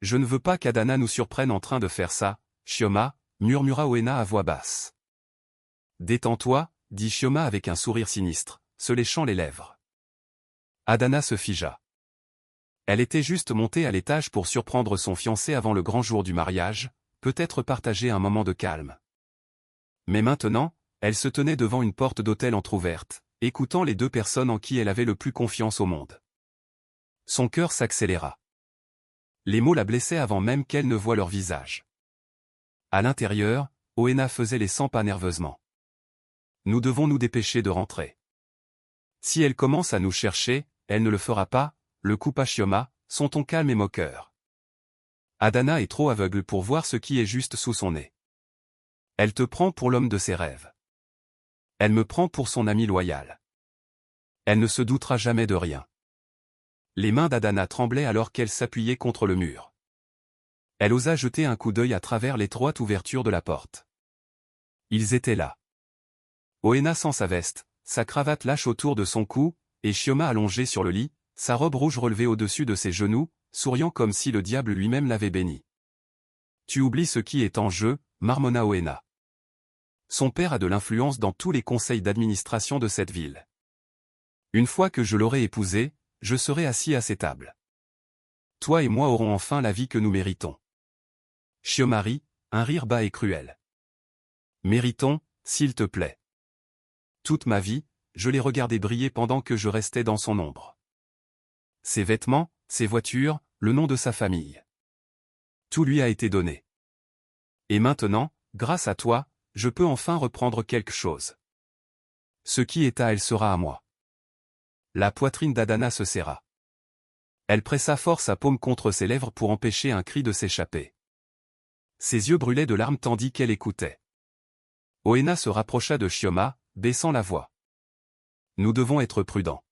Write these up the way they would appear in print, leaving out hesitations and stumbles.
Je ne veux pas qu'Adana nous surprenne en train de faire ça, Chioma, murmura Oena à voix basse. Détends-toi, dit Chioma avec un sourire sinistre, se léchant les lèvres. Adana se figea. Elle était juste montée à l'étage pour surprendre son fiancé avant le grand jour du mariage, peut-être partager un moment de calme. Mais maintenant, elle se tenait devant une porte d'hôtel entr'ouverte, écoutant les deux personnes en qui elle avait le plus confiance au monde. Son cœur s'accéléra. Les mots la blessaient avant même qu'elle ne voie leur visage. À l'intérieur, Oena faisait les 100 pas nerveusement. Nous devons nous dépêcher de rentrer. Si elle commence à nous chercher, elle ne le fera pas, le coupa Chioma, son ton calme et moqueur. Adana est trop aveugle pour voir ce qui est juste sous son nez. Elle te prend pour l'homme de ses rêves. Elle me prend pour son ami loyal. Elle ne se doutera jamais de rien. Les mains d'Adana tremblaient alors qu'elle s'appuyait contre le mur. Elle osa jeter un coup d'œil à travers l'étroite ouverture de la porte. Ils étaient là. Oena sans sa veste, sa cravate lâche autour de son cou, et Chioma allongée sur le lit, sa robe rouge relevée au-dessus de ses genoux, souriant comme si le diable lui-même l'avait béni. Tu oublies ce qui est en jeu, marmonna Oena. Son père a de l'influence dans tous les conseils d'administration de cette ville. Une fois que je l'aurai épousé, je serai assis à ces tables. Toi et moi aurons enfin la vie que nous méritons. Chioma rit, un rire bas et cruel. Méritons, s'il te plaît. Toute ma vie, je l'ai regardé briller pendant que je restais dans son ombre. Ses vêtements, ses voitures, le nom de sa famille. Tout lui a été donné. Et maintenant, grâce à toi, je peux enfin reprendre quelque chose. Ce qui est à elle sera à moi. La poitrine d'Adana se serra. Elle pressa fort sa paume contre ses lèvres pour empêcher un cri de s'échapper. Ses yeux brûlaient de larmes tandis qu'elle écoutait. Oena se rapprocha de Chioma, baissant la voix. Nous devons être prudents.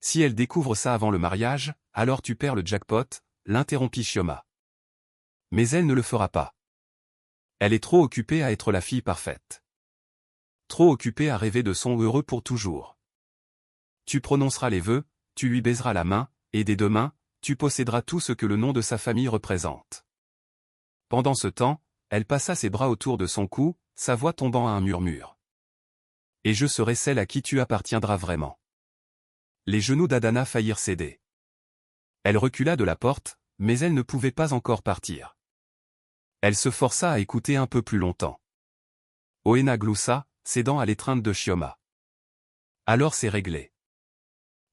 Si elle découvre ça avant le mariage, alors tu perds le jackpot, l'interrompit Chioma. Mais elle ne le fera pas. Elle est trop occupée à être la fille parfaite. Trop occupée à rêver de son heureux pour toujours. Tu prononceras les vœux, tu lui baiseras la main, et dès demain, tu posséderas tout ce que le nom de sa famille représente. Pendant ce temps, elle passa ses bras autour de son cou, sa voix tombant à un murmure. Et je serai celle à qui tu appartiendras vraiment. Les genoux d'Adana faillirent céder. Elle recula de la porte, mais elle ne pouvait pas encore partir. Elle se força à écouter un peu plus longtemps. Oena gloussa, cédant à l'étreinte de Chioma. Alors c'est réglé.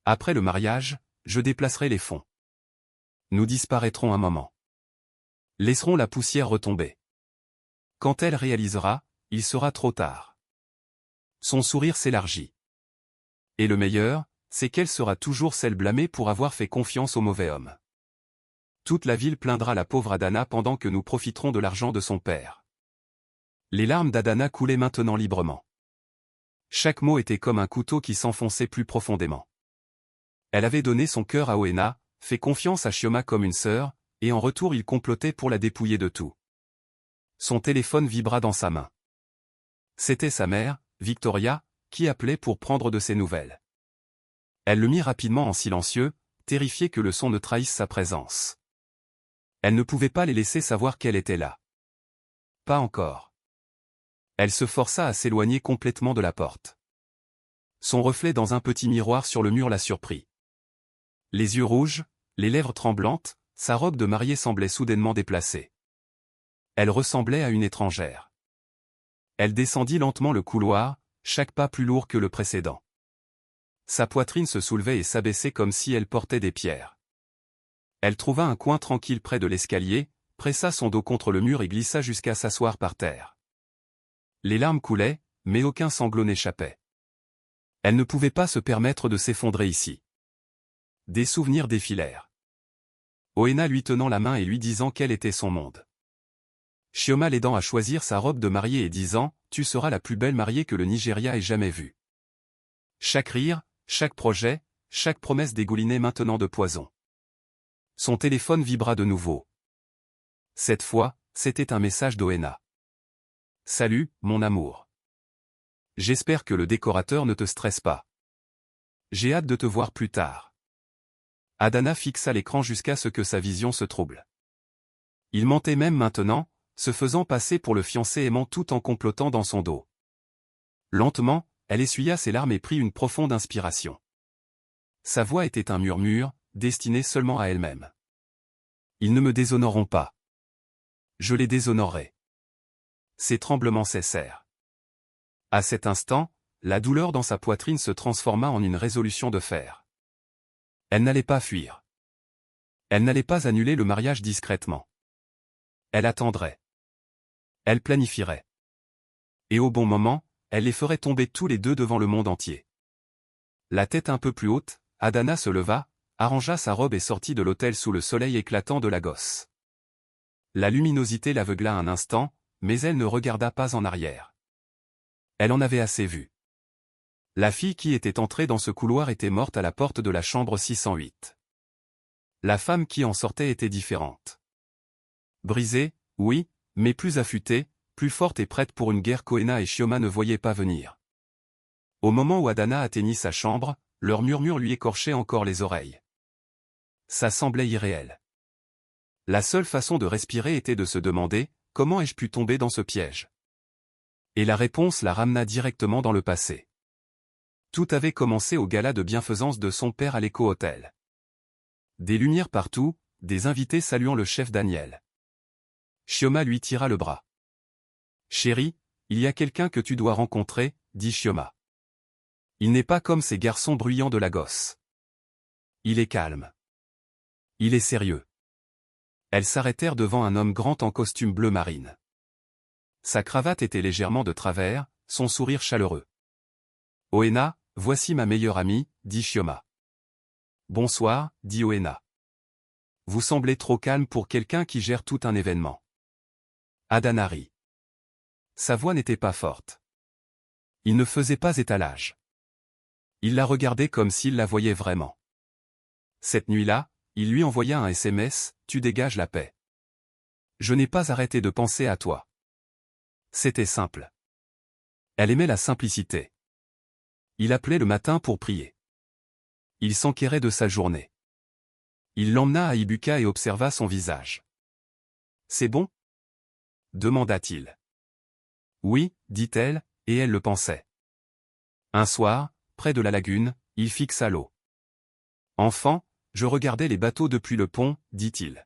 Après le mariage, je déplacerai les fonds. Nous disparaîtrons un moment. Laisserons la poussière retomber. Quand elle réalisera, il sera trop tard. Son sourire s'élargit. Et le meilleur, c'est qu'elle sera toujours celle blâmée pour avoir fait confiance au mauvais homme. Toute la ville plaindra la pauvre Adana pendant que nous profiterons de l'argent de son père. Les larmes d'Adana coulaient maintenant librement. Chaque mot était comme un couteau qui s'enfonçait plus profondément. Elle avait donné son cœur à Oena, fait confiance à Chioma comme une sœur, et en retour il complotait pour la dépouiller de tout. Son téléphone vibra dans sa main. C'était sa mère, Victoria, qui appelait pour prendre de ses nouvelles. Elle le mit rapidement en silencieux, terrifiée que le son ne trahisse sa présence. Elle ne pouvait pas les laisser savoir qu'elle était là. Pas encore. Elle se força à s'éloigner complètement de la porte. Son reflet dans un petit miroir sur le mur la surprit. Les yeux rouges, les lèvres tremblantes, sa robe de mariée semblait soudainement déplacée. Elle ressemblait à une étrangère. Elle descendit lentement le couloir, chaque pas plus lourd que le précédent. Sa poitrine se soulevait et s'abaissait comme si elle portait des pierres. Elle trouva un coin tranquille près de l'escalier, pressa son dos contre le mur et glissa jusqu'à s'asseoir par terre. Les larmes coulaient, mais aucun sanglot n'échappait. Elle ne pouvait pas se permettre de s'effondrer ici. Des souvenirs défilèrent. Oena lui tenant la main et lui disant quel était son monde. Chioma l'aidant à choisir sa robe de mariée et disant « Tu seras la plus belle mariée que le Nigeria ait jamais vue ». Chaque rire, chaque projet, chaque promesse dégoulinait maintenant de poison. Son téléphone vibra de nouveau. Cette fois, c'était un message d'Oena. « Salut, mon amour. J'espère que le décorateur ne te stresse pas. J'ai hâte de te voir plus tard. » Adana fixa l'écran jusqu'à ce que sa vision se trouble. Il mentait même maintenant, se faisant passer pour le fiancé aimant tout en complotant dans son dos. Lentement, elle essuya ses larmes et prit une profonde inspiration. Sa voix était un murmure, destiné seulement à elle-même. Ils ne me déshonoreront pas. Je les déshonorerai. Ses tremblements cessèrent. À cet instant, la douleur dans sa poitrine se transforma en une résolution de fer. Elle n'allait pas fuir. Elle n'allait pas annuler le mariage discrètement. Elle attendrait. Elle planifierait. Et au bon moment, elle les ferait tomber tous les deux devant le monde entier. La tête un peu plus haute, Adana se leva, arrangea sa robe et sortit de l'hôtel sous le soleil éclatant de Lagos. La luminosité l'aveugla un instant, mais elle ne regarda pas en arrière. Elle en avait assez vu. La fille qui était entrée dans ce couloir était morte à la porte de la chambre 608. La femme qui en sortait était différente. Brisée, oui, mais plus affûtée, plus forte et prête pour une guerre qu'Oena et Chioma ne voyaient pas venir. Au moment où Adana atteignit sa chambre, leur murmure lui écorchait encore les oreilles. Ça semblait irréel. La seule façon de respirer était de se demander, comment ai-je pu tomber dans ce piège? Et la réponse la ramena directement dans le passé. Tout avait commencé au gala de bienfaisance de son père à l'éco-hôtel. Des lumières partout, des invités saluant le chef Daniel. Chioma lui tira le bras. « Chérie, il y a quelqu'un que tu dois rencontrer, » dit Chioma. Il n'est pas comme ces garçons bruyants de Lagos. Il est calme. Il est sérieux. Elles s'arrêtèrent devant un homme grand en costume bleu marine. Sa cravate était légèrement de travers, son sourire chaleureux. « Oena, voici ma meilleure amie, » dit Chioma. « Bonsoir, » dit Oena. « Vous semblez trop calme pour quelqu'un qui gère tout un événement. » Adana rit. Sa voix n'était pas forte. Il ne faisait pas étalage. Il la regardait comme s'il la voyait vraiment. Cette nuit-là, il lui envoya un SMS, « Tu dégages la paix. Je n'ai pas arrêté de penser à toi. » C'était simple. Elle aimait la simplicité. Il appelait le matin pour prier. Il s'enquérait de sa journée. Il l'emmena à Ibuka et observa son visage. « C'est bon ?» demanda-t-il. « Oui, » dit-elle, et elle le pensait. Un soir, près de la lagune, il fixa l'eau. « Enfant, je regardais les bateaux depuis le pont, » dit-il.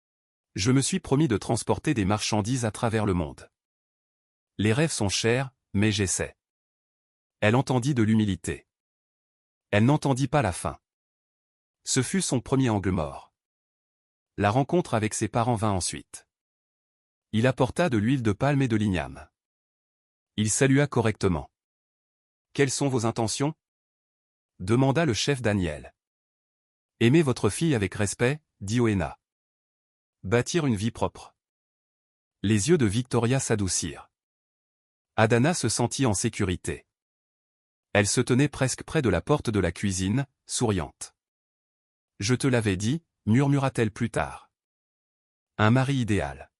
« Je me suis promis de transporter des marchandises à travers le monde. Les rêves sont chers, mais j'essaie. » Elle entendit de l'humilité. Elle n'entendit pas la fin. Ce fut son premier angle mort. La rencontre avec ses parents vint ensuite. Il apporta de l'huile de palme et de l'igname. Il salua correctement. « Quelles sont vos intentions ?» demanda le chef Daniel. « Aimez votre fille avec respect, » dit Oena. « Bâtir une vie propre. » Les yeux de Victoria s'adoucirent. Adana se sentit en sécurité. Elle se tenait presque près de la porte de la cuisine, souriante. « Je te l'avais dit, » murmura-t-elle plus tard. Un mari idéal.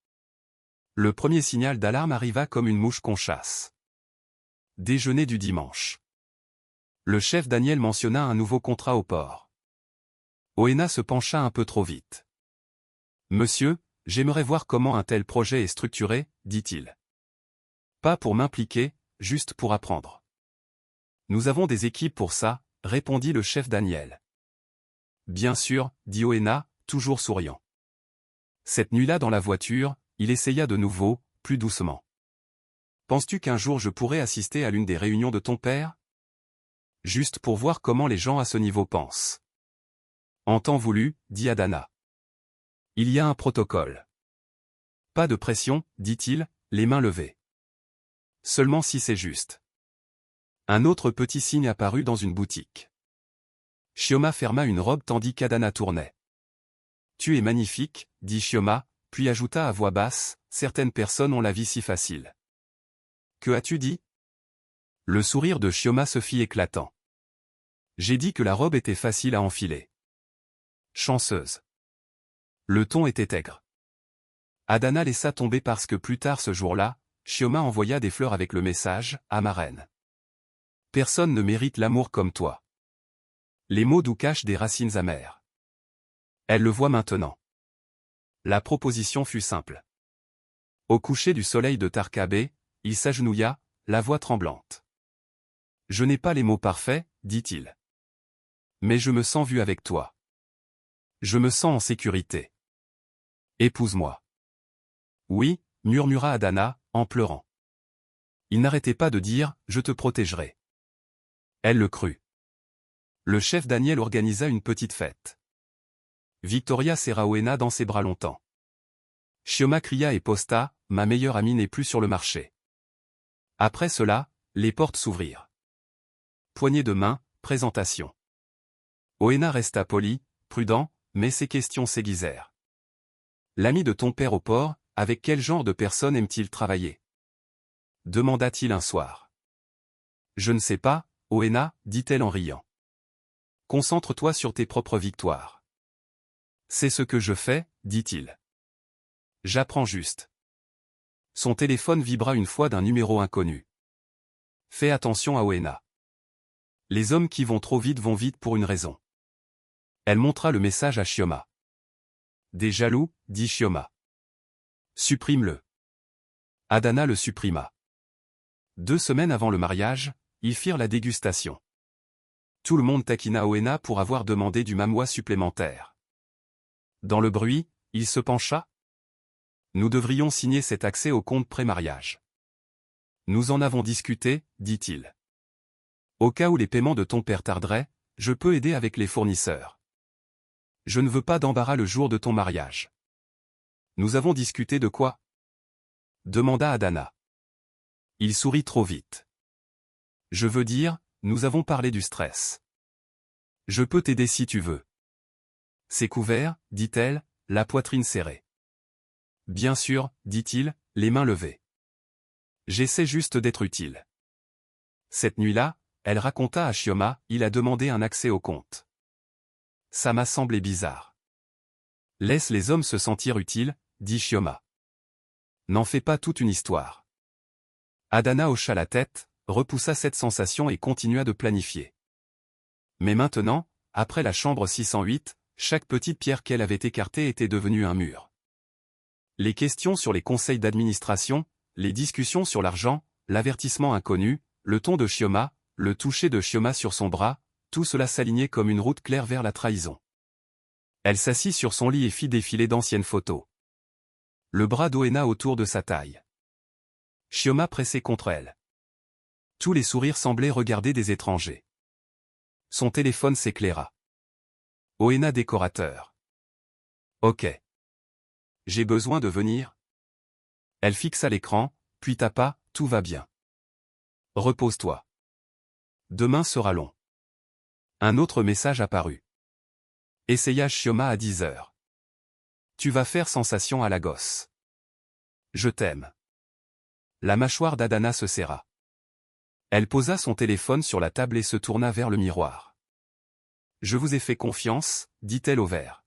Le premier signal d'alarme arriva comme une mouche qu'on chasse. Déjeuner du dimanche. Le chef Daniel mentionna un nouveau contrat au port. Oena se pencha un peu trop vite. « Monsieur, j'aimerais voir comment un tel projet est structuré, » dit-il. « Pas pour m'impliquer, juste pour apprendre. »« Nous avons des équipes pour ça, » répondit le chef Daniel. « Bien sûr, » dit Oena, toujours souriant. Cette nuit-là dans la voiture, il essaya de nouveau, plus doucement. « Penses-tu qu'un jour je pourrais assister à l'une des réunions de ton père ? Juste pour voir comment les gens à ce niveau pensent. » « En temps voulu, » dit Adana. « Il y a un protocole. »« Pas de pression, » dit-il, les mains levées. « Seulement si c'est juste. » Un autre petit signe apparut dans une boutique. Chioma ferma une robe tandis qu'Adana tournait. « Tu es magnifique, » dit Chioma, puis ajouta à voix basse, « Certaines personnes ont la vie si facile. »« Que as-tu dit ?» Le sourire de Chioma se fit éclatant. « J'ai dit que la robe était facile à enfiler. » Chanceuse. Le ton était aigre. Adana laissa tomber parce que plus tard ce jour-là, Chioma envoya des fleurs avec le message « À ma reine. Personne ne mérite l'amour comme toi. » Les mots doux cachent des racines amères. Elle le voit maintenant. La proposition fut simple. Au coucher du soleil de Tarkabé, il s'agenouilla, la voix tremblante. Je n'ai pas les mots parfaits, dit-il. Mais je me sens vu avec toi. Je me sens en sécurité. Épouse-moi. Oui, murmura Adana, en pleurant. Il n'arrêtait pas de dire, je te protégerai. Elle le crut. Le chef Daniel organisa une petite fête. Victoria serra Oena dans ses bras longtemps. Chioma cria et posta, ma meilleure amie n'est plus sur le marché. Après cela, les portes s'ouvrirent. Poignée de main, présentation. Oena resta poli, prudent, mais ses questions s'aiguisèrent. L'ami de ton père au port, avec quel genre de personne aime-t-il travailler? Demanda-t-il un soir. Je ne sais pas, Oena, dit-elle en riant. Concentre-toi sur tes propres victoires. C'est ce que je fais, dit-il. J'apprends juste. Son téléphone vibra une fois d'un numéro inconnu. Fais attention à Oena. Les hommes qui vont trop vite vont vite pour une raison. Elle montra le message à Chioma. Des jaloux, dit Chioma. Supprime-le. Adana le supprima. 2 semaines avant le mariage, ils firent la dégustation. Tout le monde taquina Oena pour avoir demandé du mamois supplémentaire. Dans le bruit, il se pencha. Nous devrions signer cet accès au compte pré-mariage. Nous en avons discuté, dit-il. Au cas où les paiements de ton père tarderaient, je peux aider avec les fournisseurs. Je ne veux pas d'embarras le jour de ton mariage. Nous avons discuté de quoi? Demanda Adana. Il sourit trop vite. Je veux dire, nous avons parlé du stress. Je peux t'aider si tu veux. C'est couvert, dit-elle, la poitrine serrée. Bien sûr, dit-il, les mains levées. J'essaie juste d'être utile. Cette nuit-là, elle raconta à Chioma, il a demandé un accès au compte. Ça m'a semblé bizarre. Laisse les hommes se sentir utiles, dit Chioma. N'en fais pas toute une histoire. Adana hocha la tête, repoussa cette sensation et continua de planifier. Mais maintenant, après la chambre 608, chaque petite pierre qu'elle avait écartée était devenue un mur. Les questions sur les conseils d'administration, les discussions sur l'argent, l'avertissement inconnu, le ton de Chioma, le toucher de Chioma sur son bras, tout cela s'alignait comme une route claire vers la trahison. Elle s'assit sur son lit et fit défiler d'anciennes photos. Le bras d'Oena autour de sa taille. Chioma pressée contre elle. Tous les sourires semblaient regarder des étrangers. Son téléphone s'éclaira. Oena décorateur. Ok. J'ai besoin de venir. Elle fixa l'écran, puis tapa, tout va bien. Repose-toi. Demain sera long. Un autre message apparut. Essayage Chioma à 10 heures. Tu vas faire sensation à la gosse. Je t'aime. La mâchoire d'Adana se serra. Elle posa son téléphone sur la table et se tourna vers le miroir. Je vous ai fait confiance, dit-elle au verre.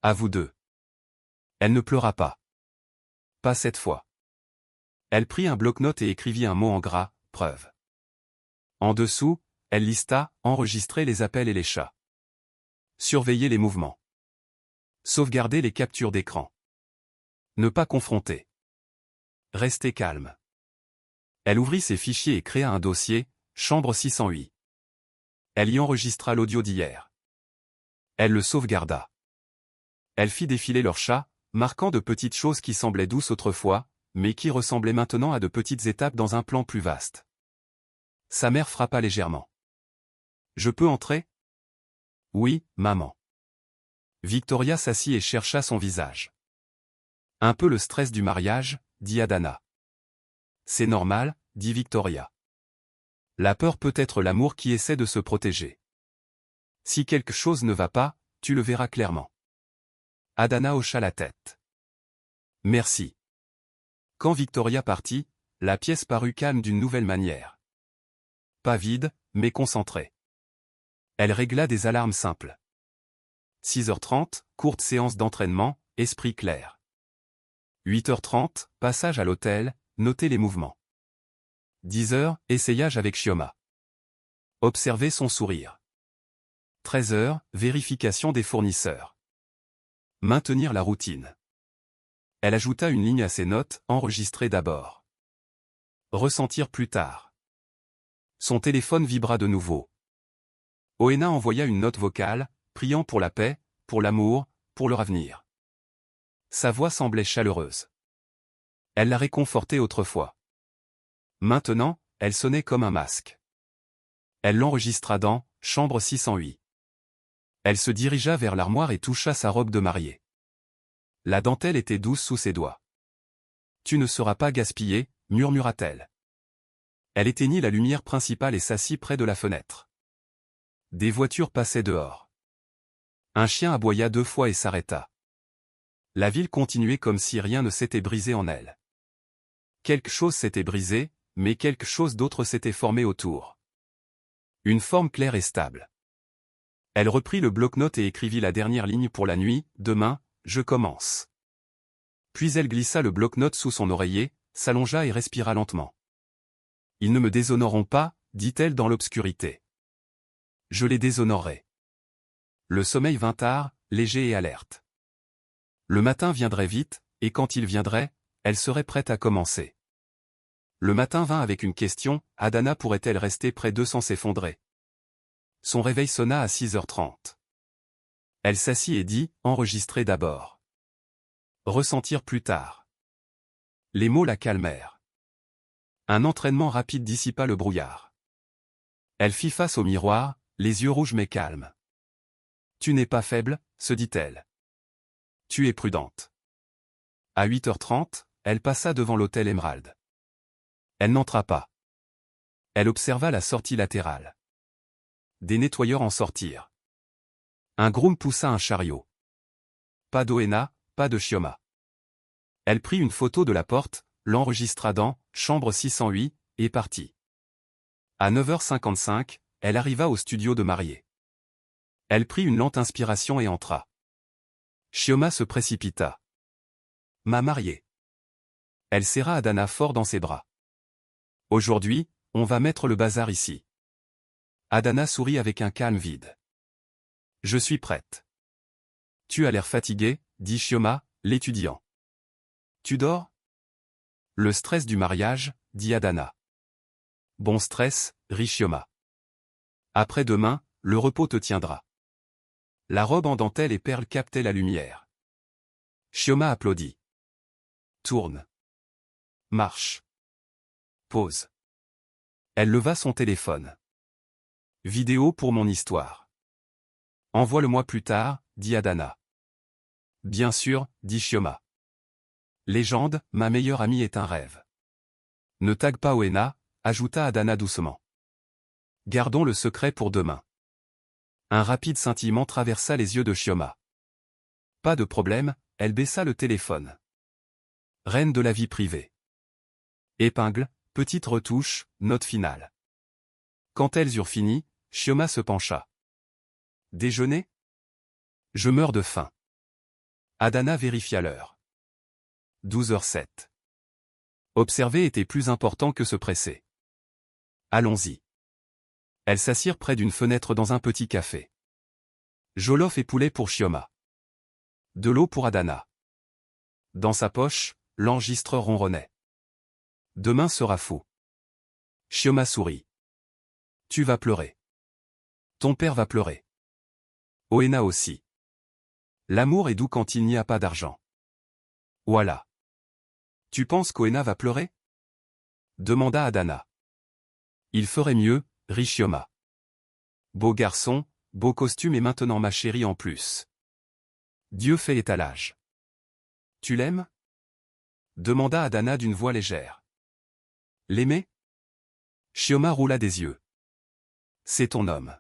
À vous deux. Elle ne pleura pas. Pas cette fois. Elle prit un bloc-notes et écrivit un mot en gras, preuve. En dessous, elle lista, enregistrer les appels et les chats. Surveiller les mouvements. Sauvegarder les captures d'écran. Ne pas confronter. Rester calme. Elle ouvrit ses fichiers et créa un dossier, chambre 608. Elle y enregistra l'audio d'hier. Elle le sauvegarda. Elle fit défiler leurs chats, marquant de petites choses qui semblaient douces autrefois, mais qui ressemblaient maintenant à de petites étapes dans un plan plus vaste. Sa mère frappa légèrement. Je peux entrer? Oui, maman. Victoria s'assit et chercha son visage. Un peu le stress du mariage, dit Adana. C'est normal, dit Victoria. La peur peut être l'amour qui essaie de se protéger. Si quelque chose ne va pas, tu le verras clairement. Adana hocha la tête. Merci. Quand Victoria partit, la pièce parut calme d'une nouvelle manière. Pas vide, mais concentrée. Elle régla des alarmes simples. 6h30, courte séance d'entraînement, esprit clair. 8h30, passage à l'hôtel, noter les mouvements. 10h, essayage avec Chioma. Observer son sourire. 13h, vérification des fournisseurs. Maintenir la routine. Elle ajouta une ligne à ses notes, enregistrées d'abord. Ressentir plus tard. Son téléphone vibra de nouveau. Oena envoya une note vocale, priant pour la paix, pour l'amour, pour leur avenir. Sa voix semblait chaleureuse. Elle la réconfortait autrefois. Maintenant, elle sonnait comme un masque. Elle l'enregistra dans « Chambre 608 ». Elle se dirigea vers l'armoire et toucha sa robe de mariée. La dentelle était douce sous ses doigts. « Tu ne seras pas gaspillée », murmura-t-elle. Elle éteignit la lumière principale et s'assit près de la fenêtre. Des voitures passaient dehors. Un chien aboya 2 fois et s'arrêta. La ville continuait comme si rien ne s'était brisé en elle. Quelque chose s'était brisé, mais quelque chose d'autre s'était formé autour. Une forme claire et stable. Elle reprit le bloc-notes et écrivit la dernière ligne pour la nuit, « Demain, je commence ». Puis elle glissa le bloc-notes sous son oreiller, s'allongea et respira lentement. « Ils ne me déshonoreront pas, dit-elle dans l'obscurité. Je les déshonorerai. » Le sommeil vint tard, léger et alerte. Le matin viendrait vite, et quand il viendrait, elle serait prête à commencer. Le matin vint avec une question, Adana pourrait-elle rester près d'eux sans s'effondrer? Son réveil sonna à 6h30. Elle s'assit et dit, enregistrer d'abord. Ressentir plus tard. Les mots la calmèrent. Un entraînement rapide dissipa le brouillard. Elle fit face au miroir, les yeux rouges mais calmes. Tu n'es pas faible, se dit-elle. Tu es prudente. À 8h30, elle passa devant l'hôtel Emerald. Elle n'entra pas. Elle observa la sortie latérale. Des nettoyeurs en sortirent. Un groom poussa un chariot. Pas d'Oena, pas de Chioma. Elle prit une photo de la porte, l'enregistra dans « Chambre 608 » et partit. À 9h55, elle arriva au studio de mariée. Elle prit une lente inspiration et entra. Chioma se précipita. « Ma mariée. » Elle serra Adana fort dans ses bras. « Aujourd'hui, on va mettre le bazar ici. » Adana sourit avec un calme vide. « Je suis prête. »« Tu as l'air fatigué, » dit Chioma, l'étudiant. « Tu dors ?»« Le stress du mariage, » dit Adana. « Bon stress, » rit Chioma. « Après-demain, le repos te tiendra. » La robe en dentelle et perles captait la lumière. Chioma applaudit. « Tourne. Marche. Pause. » Elle leva son téléphone. « Vidéo pour mon histoire. »« Envoie-le-moi plus tard, » dit Adana. « Bien sûr, » dit Chioma. « Légende, ma meilleure amie est un rêve. »« Ne tague pas Oena, » ajouta Adana doucement. « Gardons le secret pour demain. » Un rapide scintillement traversa les yeux de Chioma. « Pas de problème », elle baissa le téléphone. Reine de la vie privée. Épingle, petite retouche, note finale. Quand elles eurent fini, Chioma se pencha. « Déjeuner ? » « Je meurs de faim. » Adana vérifia l'heure. 12h07. Observer était plus important que se presser. Allons-y. Elles s'assirent près d'une fenêtre dans un petit café. Jollof et poulet pour Chioma. De l'eau pour Adana. Dans sa poche, l'enregistreur ronronnait. Demain sera fou. Chioma sourit. Tu vas pleurer. Ton père va pleurer. Oena aussi. L'amour est doux quand il n'y a pas d'argent. Voilà. Tu penses qu'Oena va pleurer? Demanda Adana. Il ferait mieux, rit Chioma. Beau garçon, beau costume et maintenant ma chérie en plus. Dieu fait étalage. Tu l'aimes? Demanda Adana d'une voix légère. L'aimer? Chioma roula des yeux. C'est ton homme.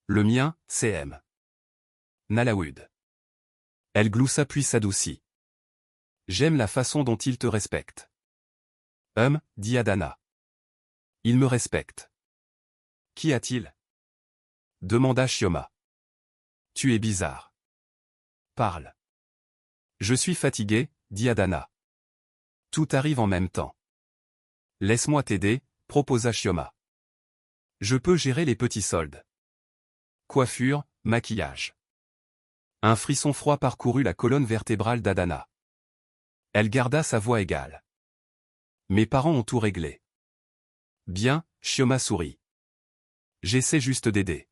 Le mien, c'est M. Nalaoud. Elle gloussa puis s'adoucit. J'aime la façon dont il te respecte. Dit Adana. Il me respecte. Qui a-t-il? Demanda Chioma. Tu es bizarre. Parle. Je suis fatigué, dit Adana. Tout arrive en même temps. Laisse-moi t'aider, proposa Chioma. Je peux gérer les petits soldes. Coiffure, maquillage. Un frisson froid parcourut la colonne vertébrale d'Adana. Elle garda sa voix égale. Mes parents ont tout réglé. Bien, Chioma sourit. J'essaie juste d'aider.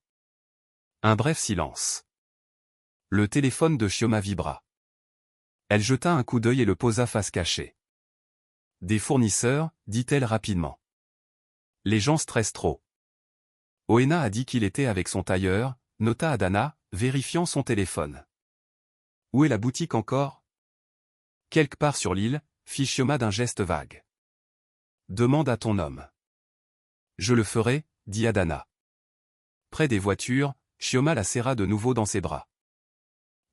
Un bref silence. Le téléphone de Chioma vibra. Elle jeta un coup d'œil et le posa face cachée. Des fournisseurs, dit-elle rapidement. Les gens stressent trop. Oena a dit qu'il était avec son tailleur, nota Adana, vérifiant son téléphone. Où est la boutique encore? Quelque part sur l'île, fit Chioma d'un geste vague. Demande à ton homme. Je le ferai, dit Adana. Près des voitures, Chioma la serra de nouveau dans ses bras.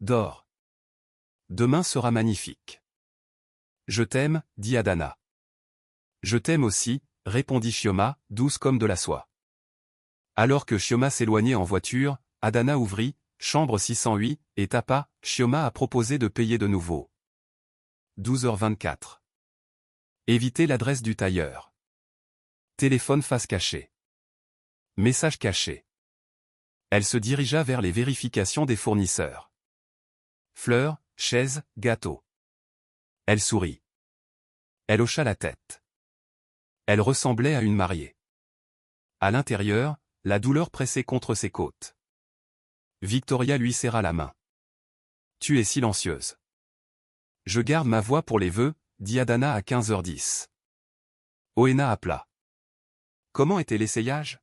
Dors. Demain sera magnifique. Je t'aime, dit Adana. Je t'aime aussi, répondit Chioma, douce comme de la soie. Alors que Chioma s'éloignait en voiture, Adana ouvrit, chambre 608, et tapa, Chioma a proposé de payer de nouveau. 12h24. Évitez l'adresse du tailleur. Téléphone face cachée. Message caché. Elle se dirigea vers les vérifications des fournisseurs. Fleurs, chaises, gâteaux. Elle sourit. Elle hocha la tête. Elle ressemblait à une mariée. À l'intérieur, la douleur pressait contre ses côtes. Victoria lui serra la main. Tu es silencieuse. Je garde ma voix pour les vœux, dit Adana à 15h10. Oena appela. Comment était l'essayage?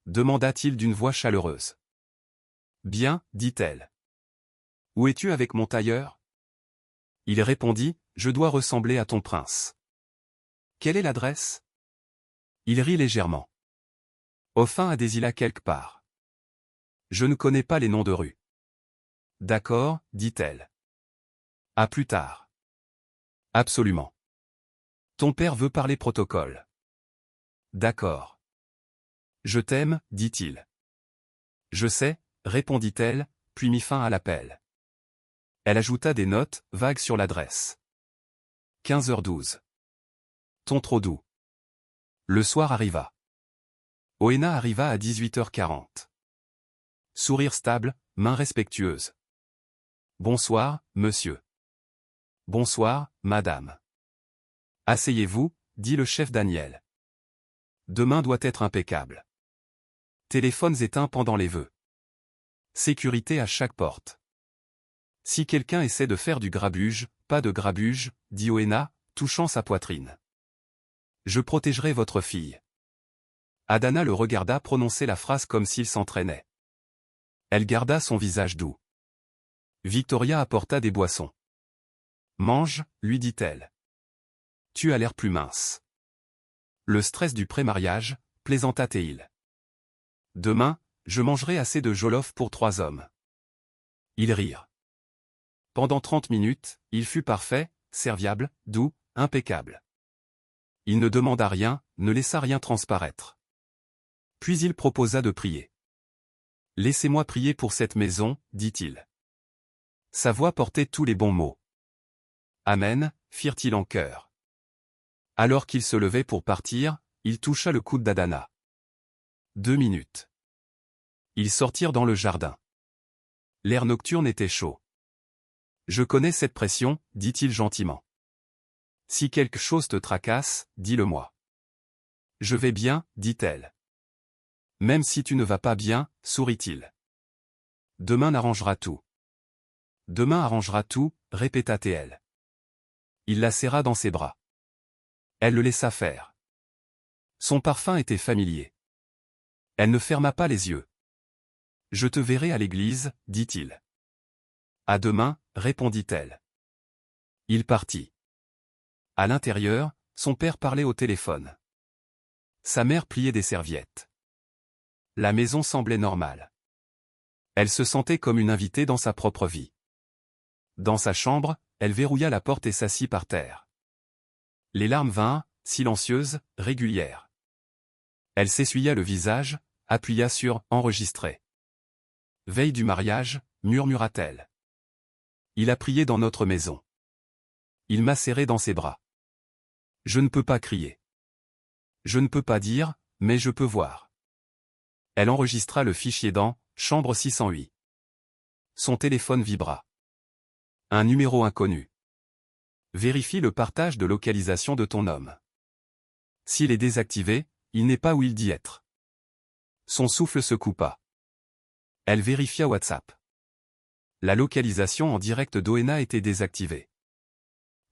Demanda-t-il d'une voix chaleureuse. Bien, dit-elle. Où es-tu avec mon tailleur? Il répondit, je dois ressembler à ton prince. Quelle est l'adresse? Il rit légèrement. Enfin à des îles quelque part. Je ne connais pas les noms de rues. D'accord, dit-elle. À plus tard. Absolument. Ton père veut parler protocole. D'accord. Je t'aime, dit-il. Je sais, répondit-elle, puis mit fin à l'appel. Elle ajouta des notes, vagues sur l'adresse. 15h12. Ton trop doux. Le soir arriva. Oena arriva à 18h40. Sourire stable, main respectueuse. Bonsoir, monsieur. Bonsoir, madame. Asseyez-vous, dit le chef Daniel. Demain doit être impeccable. Téléphones éteints pendant les vœux. Sécurité à chaque porte. Si quelqu'un essaie de faire du grabuge, pas de grabuge, dit Oena, touchant sa poitrine. Je protégerai votre fille. Adana le regarda prononcer la phrase comme s'il s'entraînait. Elle garda son visage doux. Victoria apporta des boissons. Mange, lui dit-elle. Tu as l'air plus mince. Le stress du pré-mariage, plaisanta Théil. Demain, je mangerai assez de jollof pour 3 hommes. Ils rirent. Pendant 30 minutes, il fut parfait, serviable, doux, impeccable. Il ne demanda rien, ne laissa rien transparaître. Puis il proposa de prier. Laissez-moi prier pour cette maison, dit-il. Sa voix portait tous les bons mots. Amen, firent-ils en chœur. Alors qu'il se levait pour partir, il toucha le coude d'Adana. 2 minutes. Ils sortirent dans le jardin. L'air nocturne était chaud. Je connais cette pression, dit-il gentiment. Si quelque chose te tracasse, dis-le-moi. Je vais bien, dit-elle. Même si tu ne vas pas bien, sourit-il. Demain arrangera tout. Demain arrangera tout, répéta-t-elle. Il la serra dans ses bras. Elle le laissa faire. Son parfum était familier. Elle ne ferma pas les yeux. Je te verrai à l'église, dit-il. À demain, répondit-elle. Il partit. À l'intérieur, son père parlait au téléphone. Sa mère pliait des serviettes. La maison semblait normale. Elle se sentait comme une invitée dans sa propre vie. Dans sa chambre, elle verrouilla la porte et s'assit par terre. Les larmes vinrent, silencieuses, régulières. Elle s'essuya le visage, appuya sur « Enregistrer ». Veille du mariage, murmura-t-elle. Il a prié dans notre maison. Il m'a serré dans ses bras. Je ne peux pas crier. Je ne peux pas dire, mais je peux voir. Elle enregistra le fichier dans « Chambre 608 ». Son téléphone vibra. Un numéro inconnu. Vérifie le partage de localisation de ton homme. S'il est désactivé, il n'est pas où il dit être. Son souffle se coupa. Elle vérifia WhatsApp. La localisation en direct d'Oena était désactivée.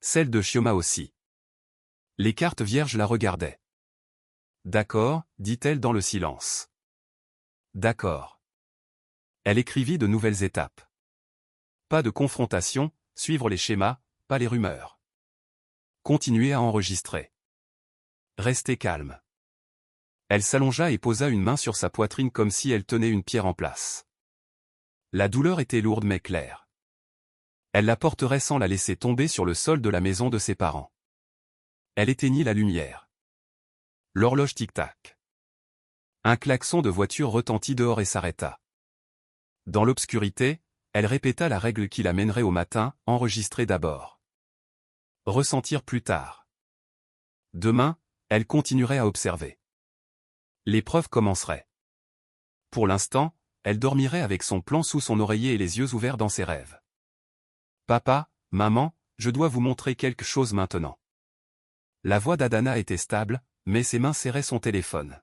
Celle de Chioma aussi. Les cartes vierges la regardaient. D'accord, dit-elle dans le silence. D'accord. Elle écrivit de nouvelles étapes. Pas de confrontation, suivre les schémas, pas les rumeurs. Continuer à enregistrer. Rester calme. Elle s'allongea et posa une main sur sa poitrine comme si elle tenait une pierre en place. La douleur était lourde mais claire. Elle la porterait sans la laisser tomber sur le sol de la maison de ses parents. Elle éteignit la lumière. L'horloge tic-tac. Un klaxon de voiture retentit dehors et s'arrêta. Dans l'obscurité, elle répéta la règle qui l'amènerait au matin, enregistrer d'abord. Ressentir plus tard. Demain, elle continuerait à observer. L'épreuve commencerait. Pour l'instant, elle dormirait avec son plan sous son oreiller et les yeux ouverts dans ses rêves. Papa, maman, je dois vous montrer quelque chose maintenant. La voix d'Adana était stable, mais ses mains serraient son téléphone.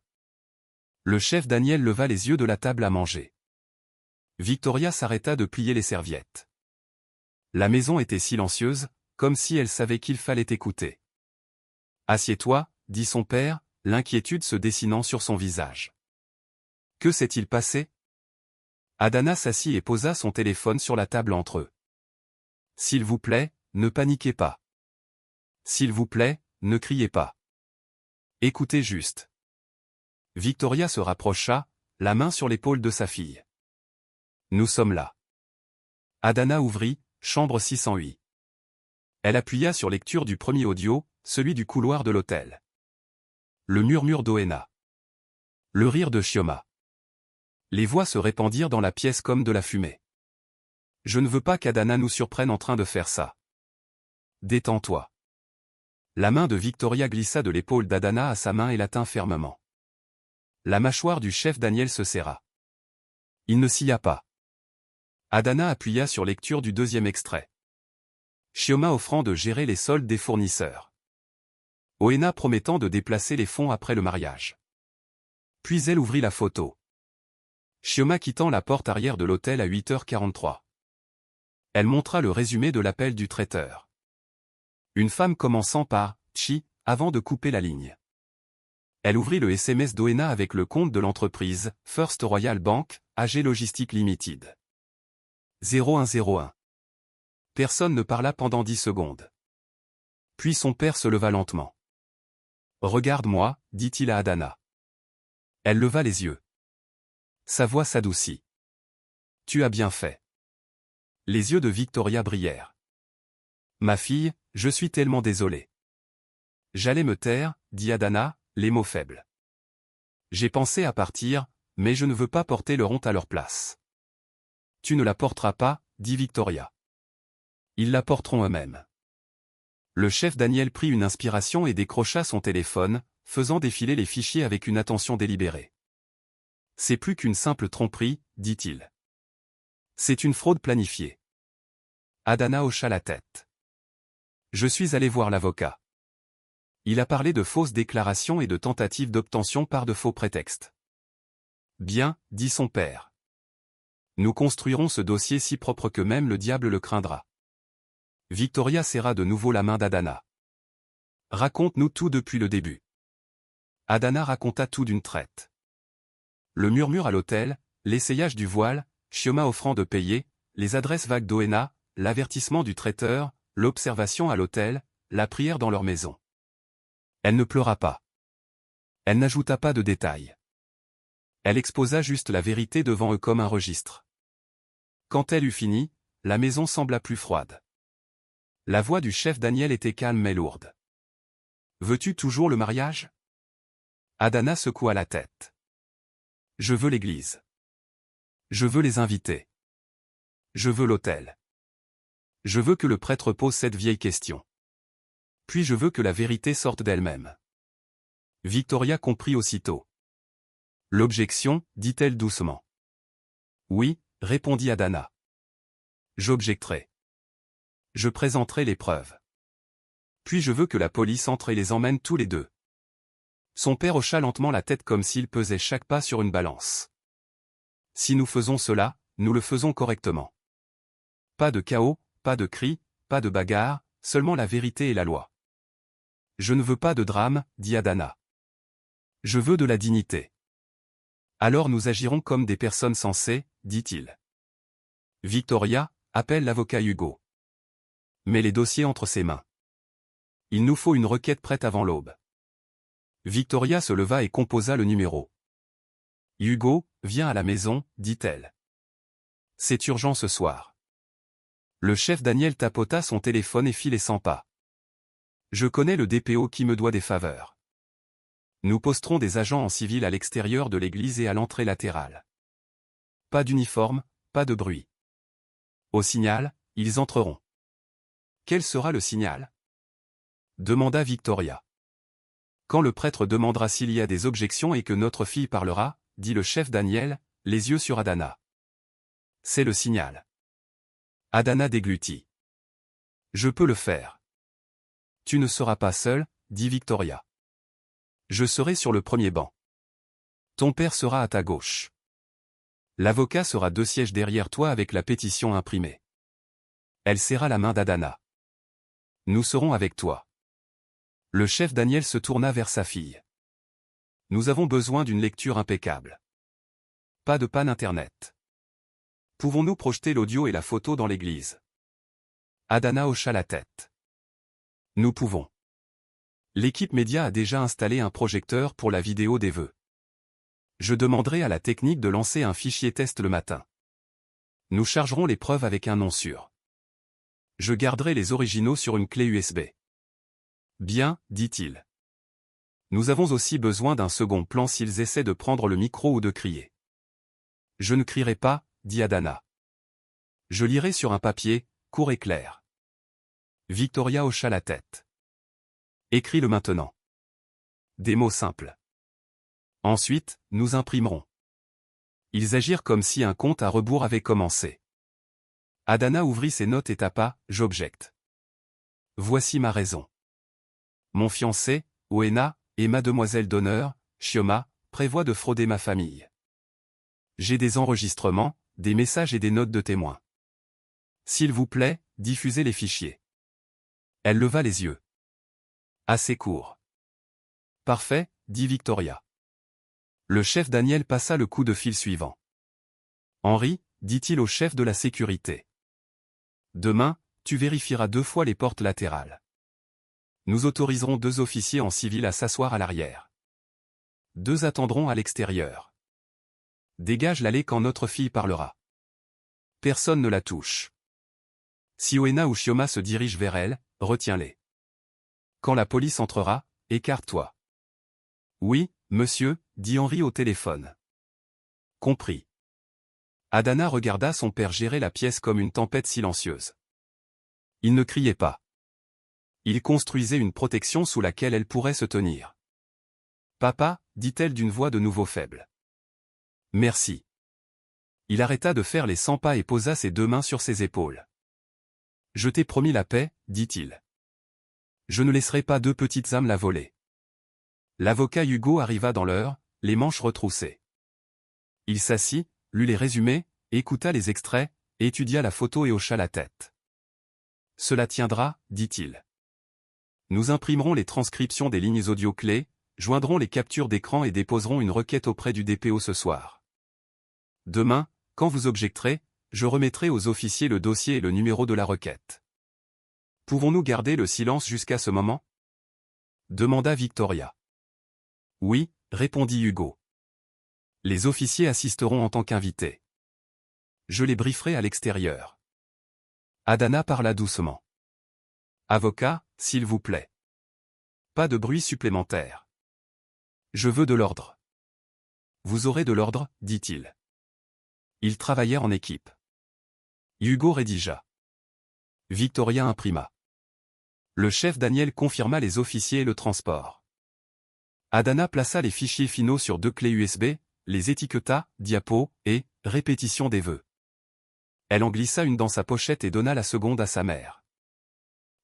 Le chef Daniel leva les yeux de la table à manger. Victoria s'arrêta de plier les serviettes. La maison était silencieuse, comme si elle savait qu'il fallait écouter. « Assieds-toi » dit son père, l'inquiétude se dessinant sur son visage. Que s'est-il passé? Adana s'assit et posa son téléphone sur la table entre eux. « S'il vous plaît, ne paniquez pas. S'il vous plaît, ne criez pas. Écoutez juste. » Victoria se rapprocha, la main sur l'épaule de sa fille. « Nous sommes là. » Adana ouvrit, chambre 608. Elle appuya sur lecture du premier audio, celui du couloir de l'hôtel. Le murmure d'Oena. Le rire de Chioma. Les voix se répandirent dans la pièce comme de la fumée. Je ne veux pas qu'Adana nous surprenne en train de faire ça. Détends-toi. La main de Victoria glissa de l'épaule d'Adana à sa main et la tint fermement. La mâchoire du chef Daniel se serra. Il ne s'y a pas. Adana appuya sur lecture du deuxième extrait. Chioma offrant de gérer les soldes des fournisseurs. Oena promettant de déplacer les fonds après le mariage. Puis elle ouvrit la photo. Chioma quittant la porte arrière de l'hôtel à 8h43. Elle montra le résumé de l'appel du traiteur. Une femme commençant par « Chi » avant de couper la ligne. Elle ouvrit le SMS d'Oena avec le compte de l'entreprise, First Royal Bank, AG Logistique Limited. 0101. Personne ne parla pendant 10 secondes. Puis son père se leva lentement. « Regarde-moi » dit-il à Adana. Elle leva les yeux. Sa voix s'adoucit. « Tu as bien fait. » Les yeux de Victoria brillèrent. « Ma fille, je suis tellement désolé. » J'allais me taire, dit Adana, les mots faibles. J'ai pensé à partir, mais je ne veux pas porter leur honte à leur place. Tu ne la porteras pas, dit Victoria. Ils la porteront eux-mêmes. Le chef Daniel prit une inspiration et décrocha son téléphone, faisant défiler les fichiers avec une attention délibérée. C'est plus qu'une simple tromperie, dit-il. C'est une fraude planifiée. Adana hocha la tête. Je suis allé voir l'avocat. Il a parlé de fausses déclarations et de tentatives d'obtention par de faux prétextes. Bien, dit son père. Nous construirons ce dossier si propre que même le diable le craindra. Victoria serra de nouveau la main d'Adana. Raconte-nous tout depuis le début. Adana raconta tout d'une traite. Le murmure à l'hôtel, l'essayage du voile, Chioma offrant de payer, les adresses vagues d'Oena, l'avertissement du traiteur, l'observation à l'hôtel, la prière dans leur maison. Elle ne pleura pas. Elle n'ajouta pas de détails. Elle exposa juste la vérité devant eux comme un registre. Quand elle eut fini, la maison sembla plus froide. La voix du chef Daniel était calme mais lourde. « Veux-tu toujours le mariage » Adana secoua la tête. « Je veux l'église. Je veux les invités. Je veux l'autel. Je veux que le prêtre pose cette vieille question. Puis je veux que la vérité sorte d'elle-même. » Victoria comprit aussitôt. « L'objection, dit-elle doucement. »« Oui, répondit Adana. J'objecterai. Je présenterai les preuves. Puis je veux que la police entre et les emmène tous les deux. Son père hocha lentement la tête comme s'il pesait chaque pas sur une balance. Si nous faisons cela, nous le faisons correctement. Pas de chaos, pas de cris, pas de bagarre, seulement la vérité et la loi. Je ne veux pas de drame, dit Adana. Je veux de la dignité. Alors nous agirons comme des personnes sensées, dit-il. Victoria, appelle l'avocat Hugo. Mets les dossiers entre ses mains. Il nous faut une requête prête avant l'aube. Victoria se leva et composa le numéro. Hugo, viens à la maison, dit-elle. C'est urgent ce soir. Le chef Daniel tapota son téléphone et fit les 100 pas. Je connais le DPO qui me doit des faveurs. Nous posterons des agents en civil à l'extérieur de l'église et à l'entrée latérale. Pas d'uniforme, pas de bruit. Au signal, ils entreront. Quel sera le signal? Demanda Victoria. Quand le prêtre demandera s'il y a des objections et que notre fille parlera, dit le chef Daniel, les yeux sur Adana. C'est le signal. Adana déglutit. Je peux le faire. Tu ne seras pas seul, dit Victoria. Je serai sur le premier banc. Ton père sera à ta gauche. L'avocat sera 2 sièges derrière toi avec la pétition imprimée. Elle serra la main d'Adana. Nous serons avec toi. Le chef Daniel se tourna vers sa fille. Nous avons besoin d'une lecture impeccable. Pas de panne Internet. Pouvons-nous projeter l'audio et la photo dans l'église? Adana hocha la tête. Nous pouvons. L'équipe média a déjà installé un projecteur pour la vidéo des vœux. Je demanderai à la technique de lancer un fichier test le matin. Nous chargerons les preuves avec un nom sûr. Je garderai les originaux sur une clé USB. Bien, dit-il. Nous avons aussi besoin d'un second plan s'ils essaient de prendre le micro ou de crier. Je ne crierai pas, dit Adana. Je lirai sur un papier, court et clair. Victoria hocha la tête. Écris-le maintenant. Des mots simples. Ensuite, nous imprimerons. Ils agirent comme si un compte à rebours avait commencé. Adana ouvrit ses notes et tapa « J'objecte. Voici ma raison. Mon fiancé, Oena, et mademoiselle d'honneur, Chioma, prévoient de frauder ma famille. J'ai des enregistrements, des messages et des notes de témoins. S'il vous plaît, diffusez les fichiers. Elle leva les yeux. Assez court. Parfait, dit Victoria. Le chef Daniel passa le coup de fil suivant. Henri, dit-il au chef de la sécurité. Demain, tu vérifieras 2 fois les portes latérales. Nous autoriserons 2 officiers en civil à s'asseoir à l'arrière. 2 attendront à l'extérieur. Dégage l'allée quand notre fille parlera. Personne ne la touche. Si Oena ou Chioma se dirigent vers elle, retiens-les. Quand la police entrera, écarte-toi. Oui, monsieur, dit Henri au téléphone. Compris. Adana regarda son père gérer la pièce comme une tempête silencieuse. Il ne criait pas. Il construisait une protection sous laquelle elle pourrait se tenir. Papa, dit-elle d'une voix de nouveau faible. Merci. Il arrêta de faire les 100 pas et posa ses 2 mains sur ses épaules. Je t'ai promis la paix, dit-il. Je ne laisserai pas 2 petites âmes la voler. L'avocat Hugo arriva dans l'heure, les manches retroussées. Il s'assit, lut les résumés, écouta les extraits, étudia la photo et hocha la tête. Cela tiendra, dit-il. Nous imprimerons les transcriptions des lignes audio clés, joindrons les captures d'écran et déposerons une requête auprès du DPO ce soir. Demain, quand vous objecterez, je remettrai aux officiers le dossier et le numéro de la requête. Pouvons-nous garder le silence jusqu'à ce moment? Demanda Victoria. Oui, répondit Hugo. Les officiers assisteront en tant qu'invités. Je les brieferai à l'extérieur. Adana parla doucement. Avocat, s'il vous plaît. Pas de bruit supplémentaire. Je veux de l'ordre. Vous aurez de l'ordre, dit-il. Ils travaillèrent en équipe. Hugo rédigea. Victoria imprima. Le chef Daniel confirma les officiers et le transport. Adana plaça les fichiers finaux sur 2 clés USB, les étiqueta, diapo, et répétition des vœux. Elle en glissa une dans sa pochette et donna la seconde à sa mère.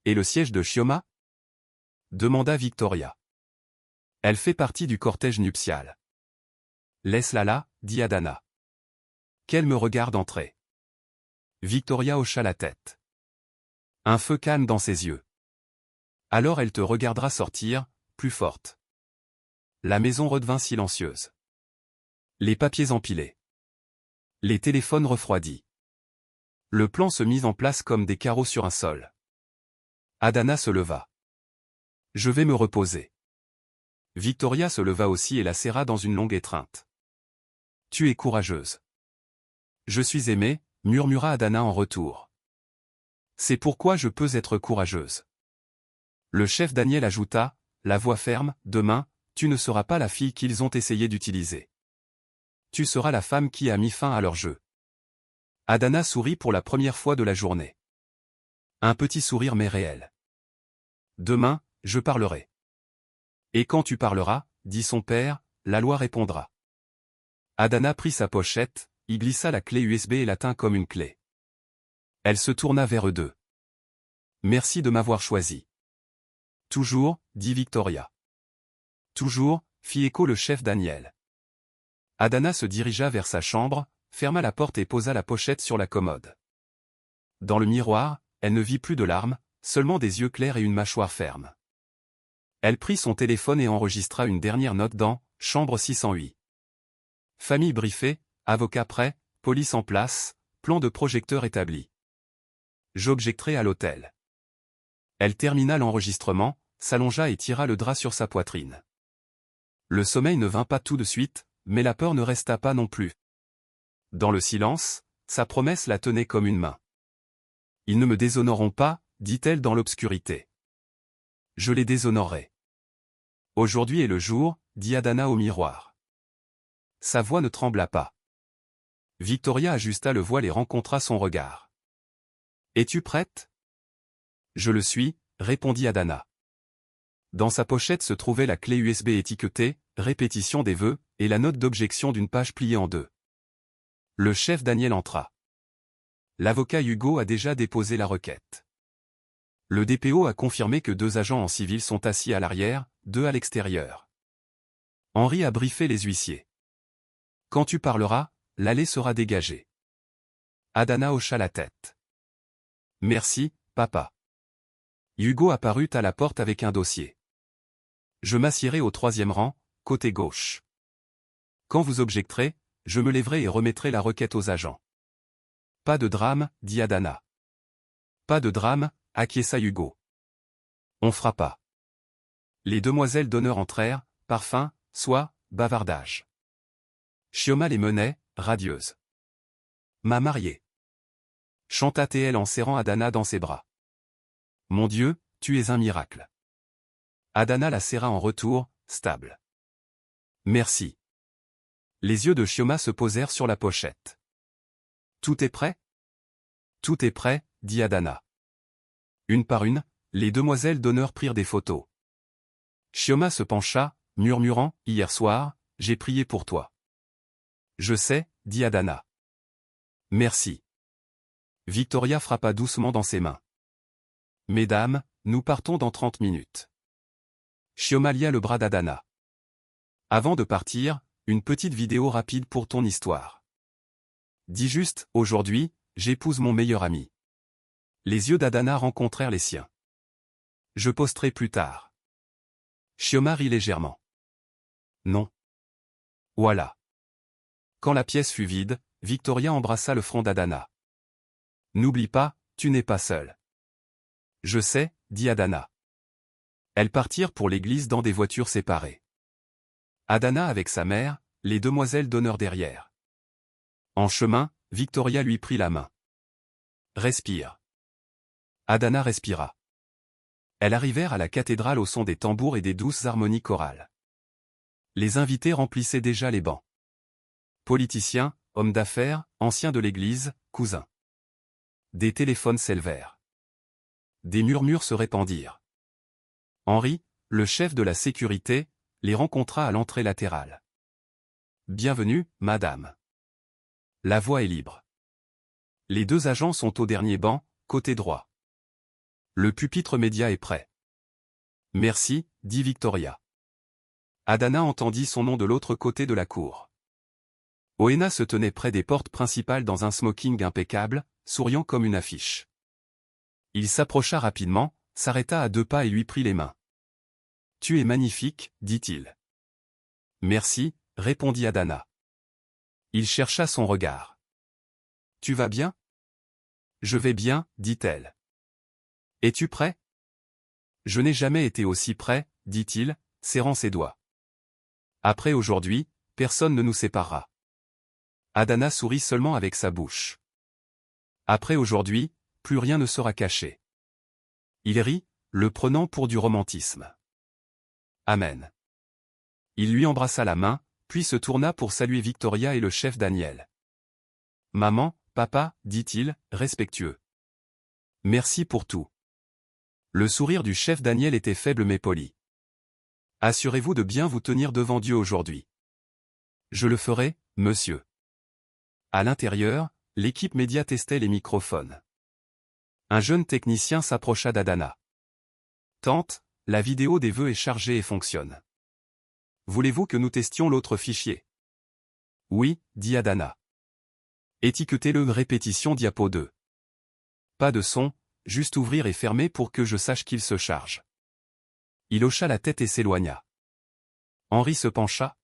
Et le siège de Chioma? Demanda Victoria. Elle fait partie du cortège nuptial. Laisse-la là, dit Adana. Qu'elle me regarde entrer. Victoria hocha la tête. Un feu calme dans ses yeux. Alors elle te regardera sortir, plus forte. La maison redevint silencieuse. Les papiers empilés. Les téléphones refroidis. Le plan se mit en place comme des carreaux sur un sol. Adana se leva. Je vais me reposer. Victoria se leva aussi et la serra dans une longue étreinte. Tu es courageuse. Je suis aimée, murmura Adana en retour. C'est pourquoi je peux être courageuse. Le chef Daniel ajouta, la voix ferme, demain, tu ne seras pas la fille qu'ils ont essayé d'utiliser. Tu seras la femme qui a mis fin à leur jeu. Adana sourit pour la première fois de la journée. Un petit sourire mais réel. Demain, je parlerai. Et quand tu parleras, dit son père, la loi répondra. Adana prit sa pochette, y glissa la clé USB et la tint comme une clé. Elle se tourna vers eux deux. Merci de m'avoir choisi. Toujours, dit Victoria. Toujours, fit écho le chef Daniel. Adana se dirigea vers sa chambre, ferma la porte et posa la pochette sur la commode. Dans le miroir, elle ne vit plus de larmes, seulement des yeux clairs et une mâchoire ferme. Elle prit son téléphone et enregistra une dernière note dans « Chambre 608 ». Famille briefée, avocat prêt, police en place, plan de projecteur établi. J'objecterai à l'hôtel. Elle termina l'enregistrement, s'allongea et tira le drap sur sa poitrine. Le sommeil ne vint pas tout de suite, mais la peur ne resta pas non plus. Dans le silence, sa promesse la tenait comme une main. Ils ne me déshonoreront pas, dit-elle dans l'obscurité. Je les déshonorerai. Aujourd'hui est le jour, dit Adana au miroir. Sa voix ne trembla pas. Victoria ajusta le voile et rencontra son regard. Es-tu prête? Je le suis, répondit Adana. Dans sa pochette se trouvait la clé USB étiquetée, répétition des vœux, et la note d'objection d'une page pliée en deux. Le chef Daniel entra. L'avocat Hugo a déjà déposé la requête. Le DPO a confirmé que 2 agents en civil sont assis à l'arrière, 2 à l'extérieur. Henri a briefé les huissiers. Quand tu parleras, l'allée sera dégagée. Adana hocha la tête. Merci, papa. Hugo apparut à la porte avec un dossier. Je m'assiérai au 3e rang, côté gauche. Quand vous objecterez, je me lèverai et remettrai la requête aux agents. Pas de drame, dit Adana. Pas de drame, acquiesça Hugo. On fera pas. Les demoiselles d'honneur entrèrent, parfum, soie, bavardage. Chioma les menait, radieuse. Ma mariée. Chanta TL en serrant Adana dans ses bras. Mon Dieu, tu es un miracle. Adana la serra en retour, stable. Merci. Les yeux de Chioma se posèrent sur la pochette. Tout est prêt? Tout est prêt, dit Adana. Une par une, les demoiselles d'honneur prirent des photos. Chioma se pencha, murmurant, hier soir, j'ai prié pour toi. Je sais, dit Adana. Merci. Victoria frappa doucement dans ses mains. Mesdames, nous partons dans 30 minutes. Chioma lia le bras d'Adana. Avant de partir, une petite vidéo rapide pour ton histoire. Dis juste, aujourd'hui, j'épouse mon meilleur ami. Les yeux d'Adana rencontrèrent les siens. Je posterai plus tard. Chioma rit légèrement. Non. Voilà. Quand la pièce fut vide, Victoria embrassa le front d'Adana. N'oublie pas, tu n'es pas seul. Je sais, dit Adana. Elles partirent pour l'église dans des voitures séparées. Adana avec sa mère, les demoiselles d'honneur derrière. En chemin, Victoria lui prit la main. Respire. Adana respira. Elles arrivèrent à la cathédrale au son des tambours et des douces harmonies chorales. Les invités remplissaient déjà les bancs. Politiciens, hommes d'affaires, anciens de l'église, cousins. Des téléphones s'élevèrent. Des murmures se répandirent. Henri, le chef de la sécurité, les rencontra à l'entrée latérale. Bienvenue, madame. La voie est libre. Les deux agents sont au dernier banc, côté droit. Le pupitre média est prêt. Merci, dit Victoria. Adana entendit son nom de l'autre côté de la cour. Oena se tenait près des portes principales dans un smoking impeccable, souriant comme une affiche. Il s'approcha rapidement, s'arrêta à 2 pas et lui prit les mains. « Tu es magnifique, dit-il. »« Merci, » répondit Adana. Il chercha son regard. « Tu vas bien ?»« Je vais bien, » dit-elle. « Es-tu prêt ?»« Je n'ai jamais été aussi prêt, » dit-il, serrant ses doigts. « Après aujourd'hui, personne ne nous séparera. » Adana sourit seulement avec sa bouche. « Après aujourd'hui, plus rien ne sera caché. » Il rit, le prenant pour du romantisme. Amen. Il lui embrassa la main, puis se tourna pour saluer Victoria et le chef Daniel. « Maman, papa, » dit-il, respectueux. « Merci pour tout. » Le sourire du chef Daniel était faible mais poli. « Assurez-vous de bien vous tenir devant Dieu aujourd'hui. »« Je le ferai, monsieur. » À l'intérieur, l'équipe média testait les microphones. Un jeune technicien s'approcha d'Adana. « Tante, la vidéo des vœux est chargée et fonctionne. Voulez-vous que nous testions l'autre fichier ? » « Oui, » dit Adana. « Étiquetez-le répétition diapo 2. Pas de son, juste ouvrir et fermer pour que je sache qu'il se charge. » Il hocha la tête et s'éloigna. Henri se pencha.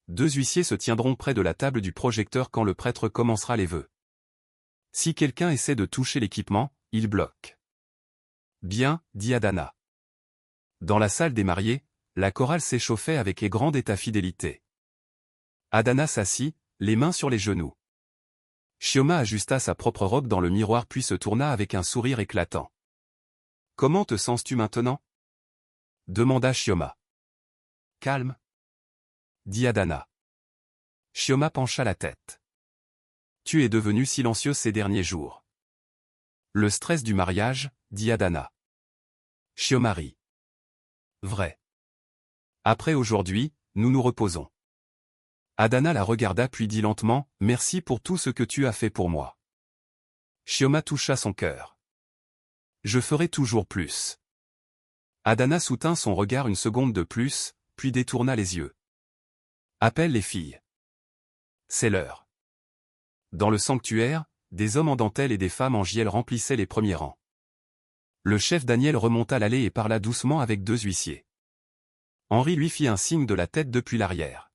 2 huissiers se tiendront près de la table du projecteur quand le prêtre commencera les vœux. Si quelqu'un essaie de toucher l'équipement, il bloque. Bien, dit Adana. Dans la salle des mariés, la chorale s'échauffait avec grande état fidélité. Adana s'assit, les mains sur les genoux. Chioma ajusta sa propre robe dans le miroir puis se tourna avec un sourire éclatant. « Comment te sens-tu maintenant » demanda Chioma. « Calme » dit Adana. Chioma pencha la tête. « Tu es devenu silencieux ces derniers jours. » Le stress du mariage, dit Adana. Chioma rit. « Vrai. Après aujourd'hui, nous nous reposons. » Adana la regarda puis dit lentement, « Merci pour tout ce que tu as fait pour moi. » Chioma toucha son cœur. « Je ferai toujours plus. » Adana soutint son regard une seconde de plus, puis détourna les yeux. « Appelle les filles. » C'est l'heure. Dans le sanctuaire, des hommes en dentelle et des femmes en giel remplissaient les premiers rangs. Le chef Daniel remonta l'allée et parla doucement avec 2 huissiers. Henri lui fit un signe de la tête depuis l'arrière.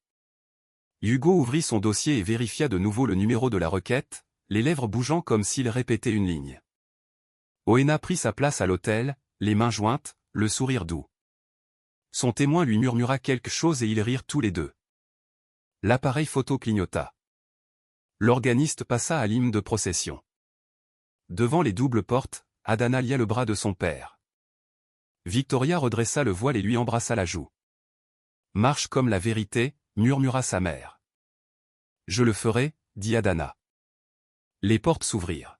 Hugo ouvrit son dossier et vérifia de nouveau le numéro de la requête, les lèvres bougeant comme s'il répétait une ligne. Oena prit sa place à l'autel, les mains jointes, le sourire doux. Son témoin lui murmura quelque chose et ils rirent tous les deux. L'appareil photo clignota. L'organiste passa à l'hymne de procession. Devant les doubles portes, Adana lia le bras de son père. Victoria redressa le voile et lui embrassa la joue. « Marche comme la vérité », murmura sa mère. « Je le ferai, » dit Adana. Les portes s'ouvrirent.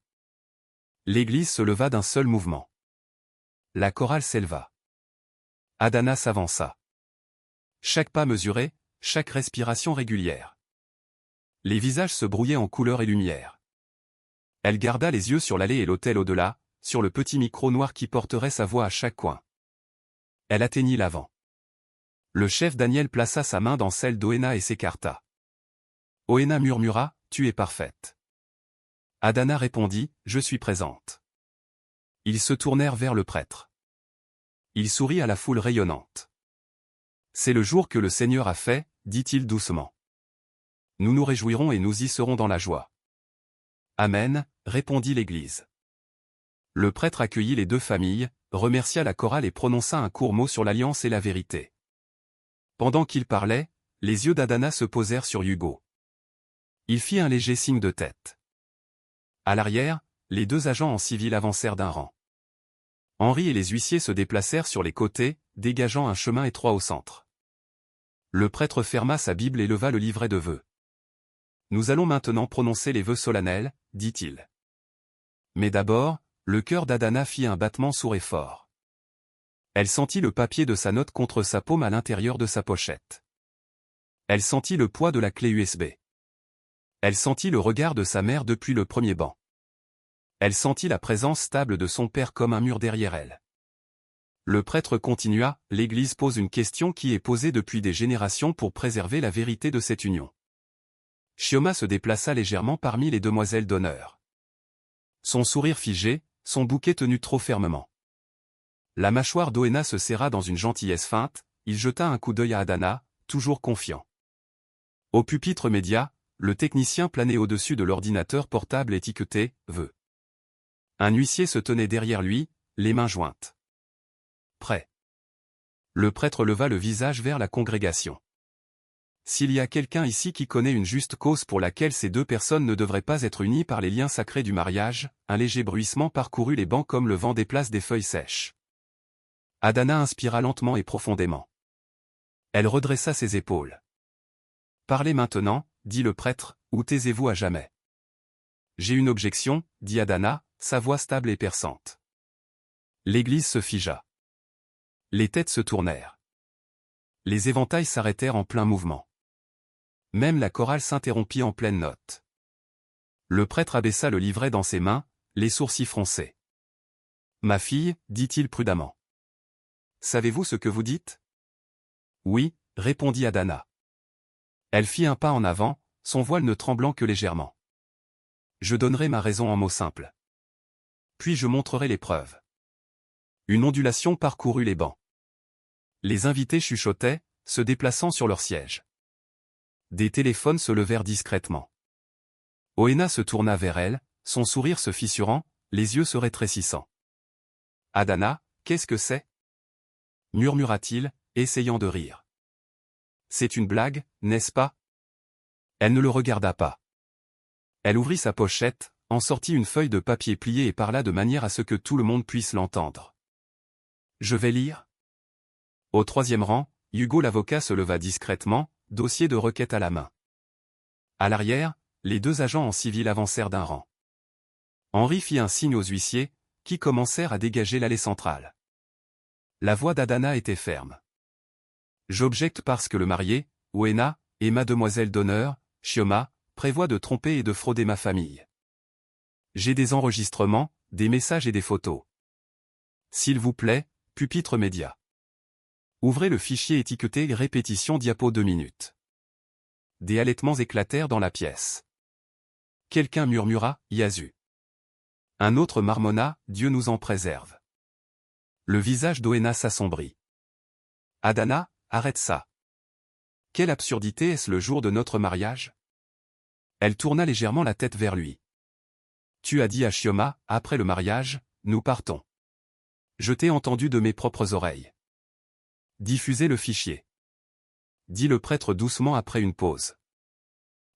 L'église se leva d'un seul mouvement. La chorale s'éleva. Adana s'avança. Chaque pas mesuré, chaque respiration régulière. Les visages se brouillaient en couleurs et lumière. Elle garda les yeux sur l'allée et l'autel au-delà, sur le petit micro noir qui porterait sa voix à chaque coin. Elle atteignit l'avant. Le chef Daniel plaça sa main dans celle d'Oena et s'écarta. Oena murmura, « Tu es parfaite. » Adana répondit, « Je suis présente. » Ils se tournèrent vers le prêtre. Il sourit à la foule rayonnante. « C'est le jour que le Seigneur a fait, » dit-il doucement. « Nous nous réjouirons et nous y serons dans la joie. » Amen, répondit l'Église. Le prêtre accueillit les 2 familles, remercia la chorale et prononça un court mot sur l'alliance et la vérité. Pendant qu'il parlait, les yeux d'Adana se posèrent sur Hugo. Il fit un léger signe de tête. À l'arrière, les 2 agents en civil avancèrent d'un rang. Henri et les huissiers se déplacèrent sur les côtés, dégageant un chemin étroit au centre. Le prêtre ferma sa Bible et leva le livret de vœux. « Nous allons maintenant prononcer les vœux solennels, » dit-il. Mais d'abord, le cœur d'Adana fit un battement sourd et fort. Elle sentit le papier de sa note contre sa paume à l'intérieur de sa pochette. Elle sentit le poids de la clé USB. Elle sentit le regard de sa mère depuis le premier banc. Elle sentit la présence stable de son père comme un mur derrière elle. Le prêtre continua, l'Église pose une question qui est posée depuis des générations pour préserver la vérité de cette union. Chioma se déplaça légèrement parmi les demoiselles d'honneur. Son sourire figé, son bouquet tenu trop fermement. La mâchoire d'Oena se serra dans une gentillesse feinte, il jeta un coup d'œil à Adana, toujours confiant. Au pupitre média, le technicien planait au-dessus de l'ordinateur portable étiqueté « Vœux ». Un huissier se tenait derrière lui, les mains jointes. Prêt. Le prêtre leva le visage vers la congrégation. S'il y a quelqu'un ici qui connaît une juste cause pour laquelle ces deux personnes ne devraient pas être unies par les liens sacrés du mariage, un léger bruissement parcourut les bancs comme le vent déplace des feuilles sèches. Adana inspira lentement et profondément. Elle redressa ses épaules. « Parlez maintenant, dit le prêtre, ou taisez-vous à jamais. » J'ai une objection, dit Adana, sa voix stable et perçante. L'église se figea. Les têtes se tournèrent. Les éventails s'arrêtèrent en plein mouvement. Même la chorale s'interrompit en pleine note. Le prêtre abaissa le livret dans ses mains, les sourcils froncés. « Ma fille, dit-il prudemment. Savez-vous ce que vous dites ? » Oui, répondit Adana. Elle fit un pas en avant, son voile ne tremblant que légèrement. Je donnerai ma raison en mots simples. Puis je montrerai les preuves. Une ondulation parcourut les bancs. Les invités chuchotaient, se déplaçant sur leur siège. Des téléphones se levèrent discrètement. Oena se tourna vers elle, son sourire se fissurant, les yeux se rétrécissant. « Adana, qu'est-ce que c'est » murmura-t-il, essayant de rire. « C'est une blague, n'est-ce pas » Elle ne le regarda pas. Elle ouvrit sa pochette, en sortit une feuille de papier pliée et parla de manière à ce que tout le monde puisse l'entendre. « Je vais lire » Au troisième rang, Hugo l'avocat se leva discrètement, dossier de requête à la main. À l'arrière, les deux agents en civil avancèrent d'un rang. Henri fit un signe aux huissiers, qui commencèrent à dégager l'allée centrale. La voix d'Adana était ferme. « J'objecte parce que le marié, Oena, et mademoiselle d'honneur, Chioma, prévoient de tromper et de frauder ma famille. J'ai des enregistrements, des messages et des photos. S'il vous plaît, pupitre média. Ouvrez le fichier étiqueté répétition diapo 2 minutes. » Des halètements éclatèrent dans la pièce. Quelqu'un murmura « Yasu ». Un autre marmonna « Dieu nous en préserve ». Le visage d'Oena s'assombrit. « Adana, arrête ça. Quelle absurdité est-ce le jour de notre mariage ?» Elle tourna légèrement la tête vers lui. « Tu as dit à Chioma, après le mariage, nous partons. Je t'ai entendu de mes propres oreilles. Diffusez le fichier. » dit le prêtre doucement après une pause.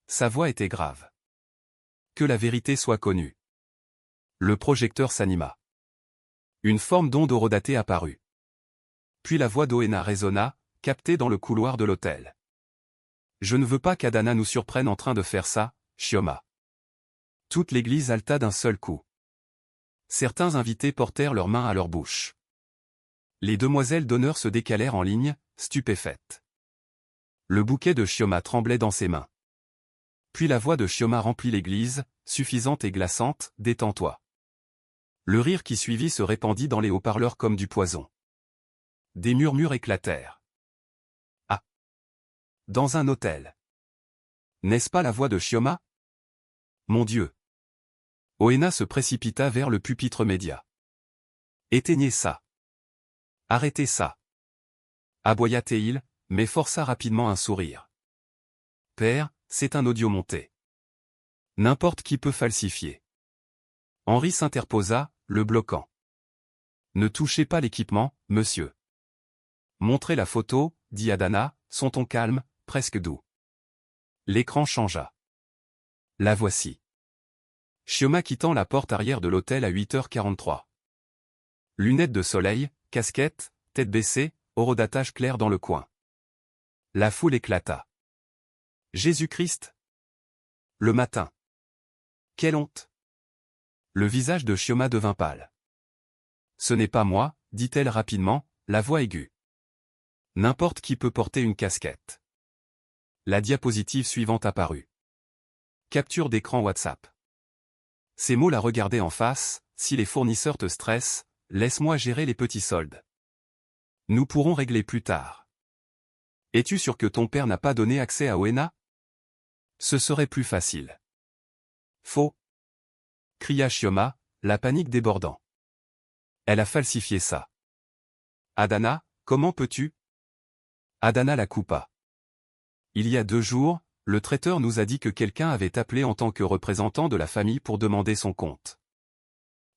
Sa voix était grave. « Que la vérité soit connue. » Le projecteur s'anima. Une forme d'onde horodatée apparut. Puis la voix d'Oena résonna, captée dans le couloir de l'hôtel. « Je ne veux pas qu'Adana nous surprenne en train de faire ça, Chioma. » Toute l'église haleta d'un seul coup. Certains invités portèrent leurs mains à leur bouche. Les demoiselles d'honneur se décalèrent en ligne, stupéfaites. Le bouquet de Chioma tremblait dans ses mains. Puis la voix de Chioma remplit l'église, suffisante et glaçante, « Détends-toi. » Le rire qui suivit se répandit dans les haut-parleurs comme du poison. Des murmures éclatèrent. « Ah ! Dans un hôtel. N'est-ce pas la voix de Chioma ? Mon Dieu !» Oena se précipita vers le pupitre média. « Éteignez ça. Arrêtez ça. » Aboya-t-il, mais força rapidement un sourire. « Père, c'est un audio monté. N'importe qui peut falsifier. » Henri s'interposa, le bloquant. « Ne touchez pas l'équipement, monsieur. » Montrez la photo, dit Adana, son ton calme, presque doux. L'écran changea. La voici. Chioma quittant la porte arrière de l'hôtel à 8h43. Lunettes de soleil, casquette, tête baissée, horodatage clair dans le coin. La foule éclata. Jésus-Christ ! Le matin. Quelle honte ! Le visage de Chioma devint pâle. Ce n'est pas moi, dit-elle rapidement, la voix aiguë. N'importe qui peut porter une casquette. La diapositive suivante apparut. Capture d'écran WhatsApp. Ces mots la regardaient en face, si les fournisseurs te stressent, laisse-moi gérer les petits soldes. Nous pourrons régler plus tard. Es-tu sûr que ton père n'a pas donné accès à Oena? Ce serait plus facile. Faux, cria Chioma, la panique débordant. Elle a falsifié ça. Adana, comment peux-tu? Adana la coupa. Il y a 2 jours, le traiteur nous a dit que quelqu'un avait appelé en tant que représentant de la famille pour demander son compte.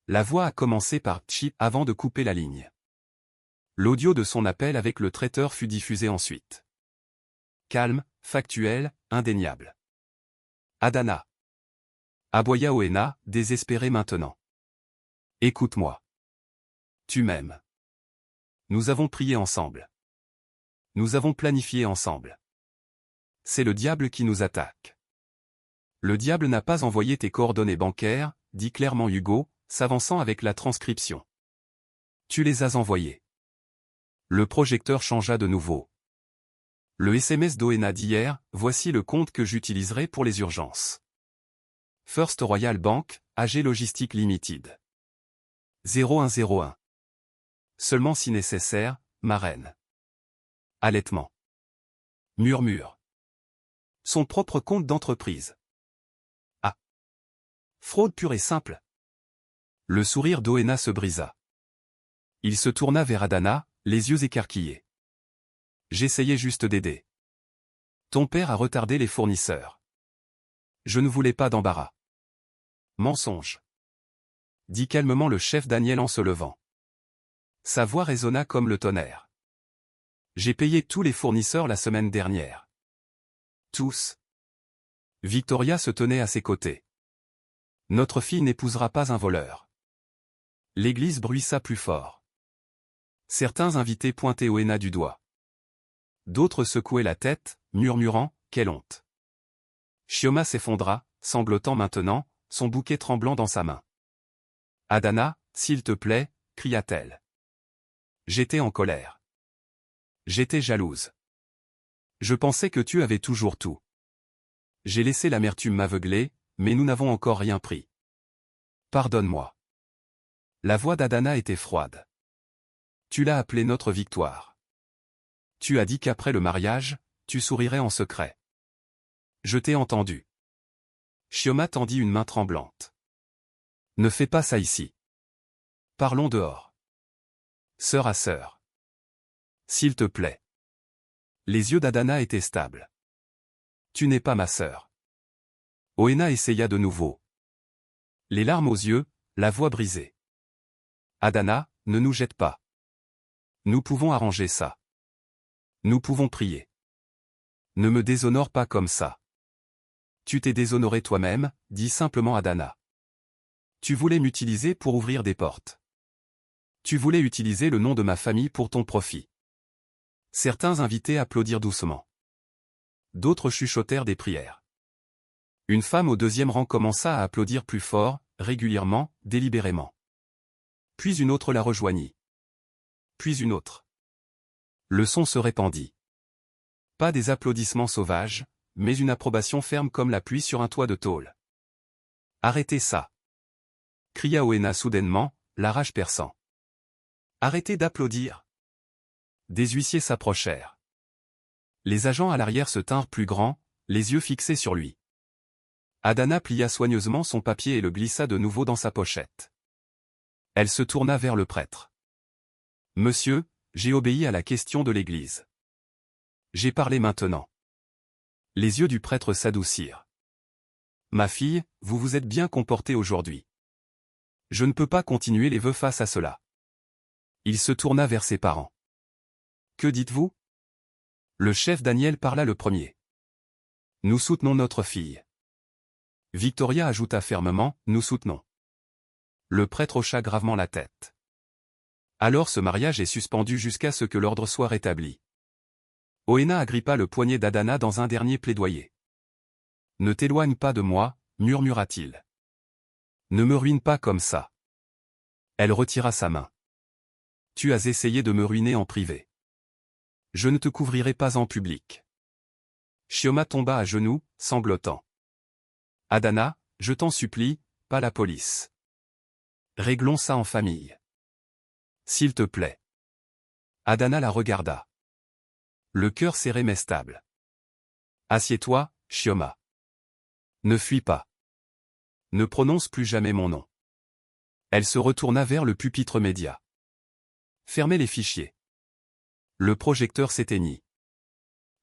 La voix a commencé par Tchi avant de couper la ligne. L'audio de son appel avec le traiteur fut diffusé ensuite. Calme, factuel, indéniable. Adana. Aboya Oena, désespéré maintenant. Écoute-moi. Tu m'aimes. Nous avons prié ensemble. Nous avons planifié ensemble. C'est le diable qui nous attaque. Le diable n'a pas envoyé tes coordonnées bancaires, dit clairement Hugo, s'avançant avec la transcription. Tu les as envoyées. Le projecteur changea de nouveau. Le SMS d'Oena d'hier, voici le compte que j'utiliserai pour les urgences. First Royal Bank, AG Logistique Limited. 0101. Seulement si nécessaire, ma reine. Allaitement. Murmure. Son propre compte d'entreprise. Ah. Fraude pure et simple. Le sourire d'Oena se brisa. Il se tourna vers Adana, les yeux écarquillés. J'essayais juste d'aider. Ton père a retardé les fournisseurs. Je ne voulais pas d'embarras. Mensonge. Dit calmement le chef Daniel en se levant. Sa voix résonna comme le tonnerre. J'ai payé tous les fournisseurs la semaine dernière. Tous. Victoria se tenait à ses côtés. Notre fille n'épousera pas un voleur. L'église bruissa plus fort. Certains invités pointaient Oena du doigt. D'autres secouaient la tête, murmurant « Quelle honte !» Chioma s'effondra, sanglotant maintenant, son bouquet tremblant dans sa main. « Adana, s'il te plaît !» cria-t-elle. J'étais en colère. J'étais jalouse. Je pensais que tu avais toujours tout. J'ai laissé l'amertume m'aveugler, mais nous n'avons encore rien pris. Pardonne-moi. La voix d'Adana était froide. Tu l'as appelée notre victoire. Tu as dit qu'après le mariage, tu sourirais en secret. Je t'ai entendu. Chioma tendit une main tremblante. Ne fais pas ça ici. Parlons dehors. Sœur à sœur. S'il te plaît. Les yeux d'Adana étaient stables. Tu n'es pas ma sœur. Oena essaya de nouveau. Les larmes aux yeux, la voix brisée. Adana, ne nous jette pas. Nous pouvons arranger ça. Nous pouvons prier. Ne me déshonore pas comme ça. Tu t'es déshonoré toi-même, dit simplement Adana. Tu voulais m'utiliser pour ouvrir des portes. Tu voulais utiliser le nom de ma famille pour ton profit. Certains invités applaudirent doucement. D'autres chuchotèrent des prières. Une femme au 2e rang commença à applaudir plus fort, régulièrement, délibérément. Puis une autre la rejoignit. Puis une autre. Le son se répandit. Pas des applaudissements sauvages, mais une approbation ferme comme la pluie sur un toit de tôle. Arrêtez ça! Cria Oena soudainement, la rage perçant. Arrêtez d'applaudir! Des huissiers s'approchèrent. Les agents à l'arrière se tinrent plus grands, les yeux fixés sur lui. Adana plia soigneusement son papier et le glissa de nouveau dans sa pochette. Elle se tourna vers le prêtre. Monsieur, j'ai obéi à la question de l'Église. J'ai parlé maintenant. Les yeux du prêtre s'adoucirent. Ma fille, vous vous êtes bien comportée aujourd'hui. Je ne peux pas continuer les vœux face à cela. Il se tourna vers ses parents. Que dites-vous? Le chef Daniel parla le premier. Nous soutenons notre fille. Victoria ajouta fermement, nous soutenons. Le prêtre hocha gravement la tête. Alors ce mariage est suspendu jusqu'à ce que l'ordre soit rétabli. Oena agrippa le poignet d'Adana dans un dernier plaidoyer. Ne t'éloigne pas de moi, murmura-t-il. Ne me ruine pas comme ça. Elle retira sa main. Tu as essayé de me ruiner en privé. Je ne te couvrirai pas en public. Chioma tomba à genoux, sanglotant. Adana, je t'en supplie, pas la police. Réglons ça en famille. S'il te plaît. Adana la regarda. Le cœur serré mais stable. Assieds-toi, Chioma. Ne fuis pas. Ne prononce plus jamais mon nom. Elle se retourna vers le pupitre média. Fermez les fichiers. Le projecteur s'éteignit.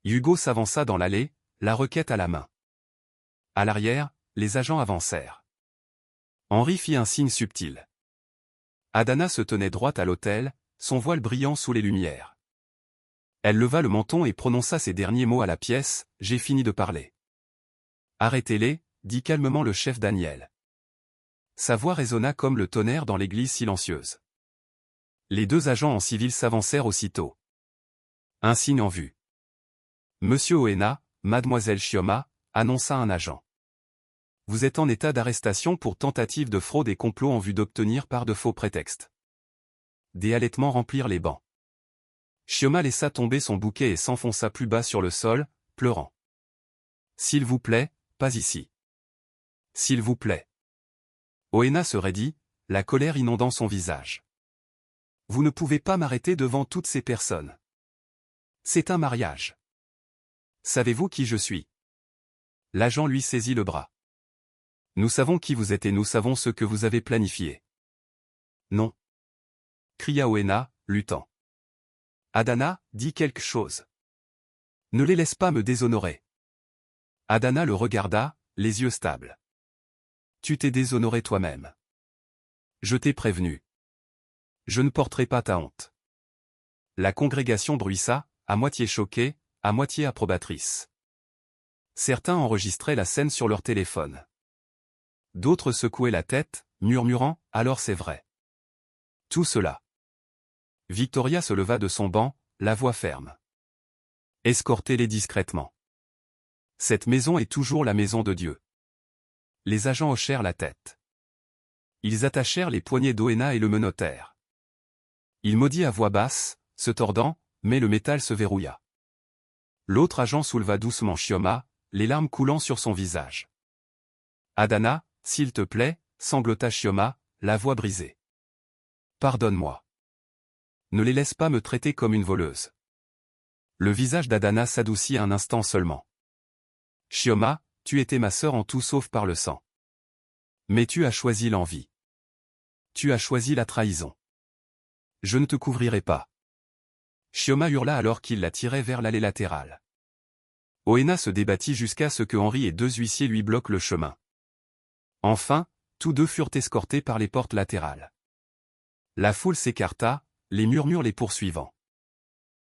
Hugo s'avança dans l'allée, la requête à la main. À l'arrière, les agents avancèrent. Henri fit un signe subtil. Adana se tenait droite à l'autel, son voile brillant sous les lumières. Elle leva le menton et prononça ces derniers mots à la pièce, « J'ai fini de parler. » « Arrêtez-les, » dit calmement le chef Daniel. Sa voix résonna comme le tonnerre dans l'église silencieuse. Les deux agents en civil s'avancèrent aussitôt. Un signe en vue. Monsieur Oena, mademoiselle Chioma, annonça un agent. Vous êtes en état d'arrestation pour tentative de fraude et complot en vue d'obtenir par de faux prétextes. Des halètements remplirent les bancs. Chioma laissa tomber son bouquet et s'enfonça plus bas sur le sol, pleurant. S'il vous plaît, pas ici. S'il vous plaît. Oena se raidit, la colère inondant son visage. Vous ne pouvez pas m'arrêter devant toutes ces personnes. C'est un mariage. Savez-vous qui je suis? L'agent lui saisit le bras. Nous savons qui vous êtes et nous savons ce que vous avez planifié. Non. Cria Oena, luttant. Adana, dis quelque chose. Ne les laisse pas me déshonorer. Adana le regarda, les yeux stables. Tu t'es déshonoré toi-même. Je t'ai prévenu. Je ne porterai pas ta honte. La congrégation bruissa, à moitié choquée, à moitié approbatrice. Certains enregistraient la scène sur leur téléphone. D'autres secouaient la tête, murmurant « Alors c'est vrai ». Tout cela. Victoria se leva de son banc, la voix ferme. Escortez-les discrètement. Cette maison est toujours la maison de Dieu. Les agents hochèrent la tête. Ils attachèrent les poignets d'Oena et le menottèrent. Il maudit à voix basse, se tordant, mais le métal se verrouilla. L'autre agent souleva doucement Chioma, les larmes coulant sur son visage. Adana, s'il te plaît, sanglota Chioma, la voix brisée. Pardonne-moi. Ne les laisse pas me traiter comme une voleuse. Le visage d'Adana s'adoucit un instant seulement. Chioma, tu étais ma sœur en tout sauf par le sang. Mais tu as choisi l'envie. Tu as choisi la trahison. Je ne te couvrirai pas. Chioma hurla alors qu'il la tirait vers l'allée latérale. Oena se débattit jusqu'à ce que Henri et deux huissiers lui bloquent le chemin. Enfin, tous deux furent escortés par les portes latérales. La foule s'écarta, les murmures les poursuivant.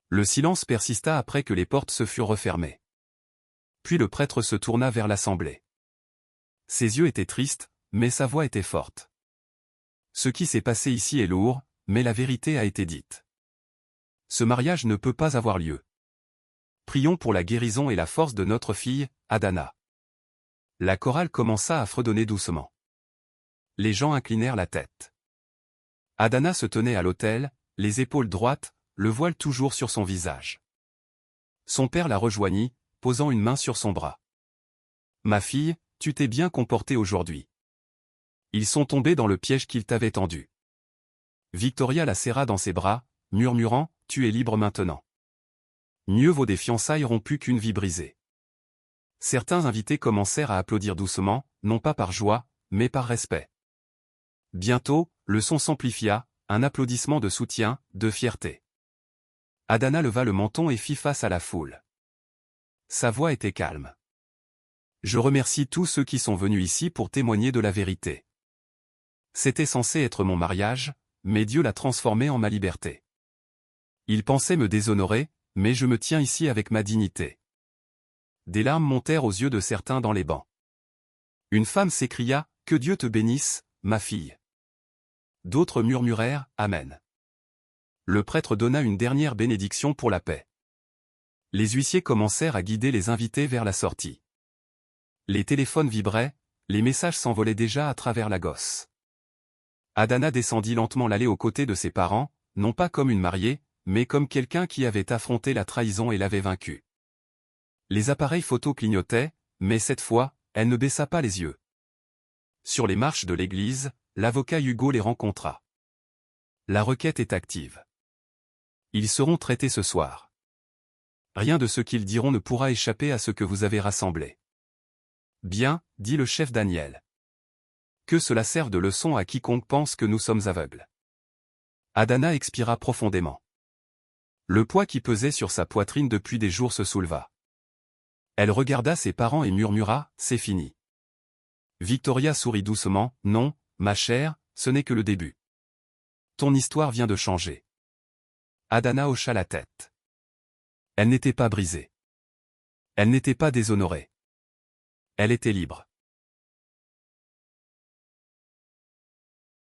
Le silence persista après que les portes se furent refermées. Puis le prêtre se tourna vers l'assemblée. Ses yeux étaient tristes, mais sa voix était forte. Ce qui s'est passé ici est lourd, mais la vérité a été dite. Ce mariage ne peut pas avoir lieu. Prions pour la guérison et la force de notre fille, Adana. La chorale commença à fredonner doucement. Les gens inclinèrent la tête. Adana se tenait à l'autel, les épaules droites, le voile toujours sur son visage. Son père la rejoignit, posant une main sur son bras. « Ma fille, tu t'es bien comportée aujourd'hui. Ils sont tombés dans le piège qu'ils t'avaient tendu. » Victoria la serra dans ses bras, murmurant « Tu es libre maintenant. » Mieux vaut des fiançailles rompues qu'une vie brisée. Certains invités commencèrent à applaudir doucement, non pas par joie, mais par respect. Bientôt, le son s'amplifia, un applaudissement de soutien, de fierté. Adana leva le menton et fit face à la foule. Sa voix était calme. Je remercie tous ceux qui sont venus ici pour témoigner de la vérité. C'était censé être mon mariage, mais Dieu l'a transformé en ma liberté. Il pensait me déshonorer, mais je me tiens ici avec ma dignité. Des larmes montèrent aux yeux de certains dans les bancs. Une femme s'écria, « Que Dieu te bénisse, ma fille. » D'autres murmurèrent, « Amen. » Le prêtre donna une dernière bénédiction pour la paix. Les huissiers commencèrent à guider les invités vers la sortie. Les téléphones vibraient, les messages s'envolaient déjà à travers la gosse. Adana descendit lentement l'allée aux côtés de ses parents, non pas comme une mariée, mais comme quelqu'un qui avait affronté la trahison et l'avait vaincue. Les appareils photo clignotaient, mais cette fois, elle ne baissa pas les yeux. Sur les marches de l'église, l'avocat Hugo les rencontra. La requête est active. Ils seront traités ce soir. Rien de ce qu'ils diront ne pourra échapper à ce que vous avez rassemblé. Bien, dit le chef Daniel. Que cela serve de leçon à quiconque pense que nous sommes aveugles. Adana expira profondément. Le poids qui pesait sur sa poitrine depuis des jours se souleva. Elle regarda ses parents et murmura, « C'est fini. » Victoria sourit doucement, « Non, ma chère, ce n'est que le début. Ton histoire vient de changer. » Adana hocha la tête. Elle n'était pas brisée. Elle n'était pas déshonorée. Elle était libre.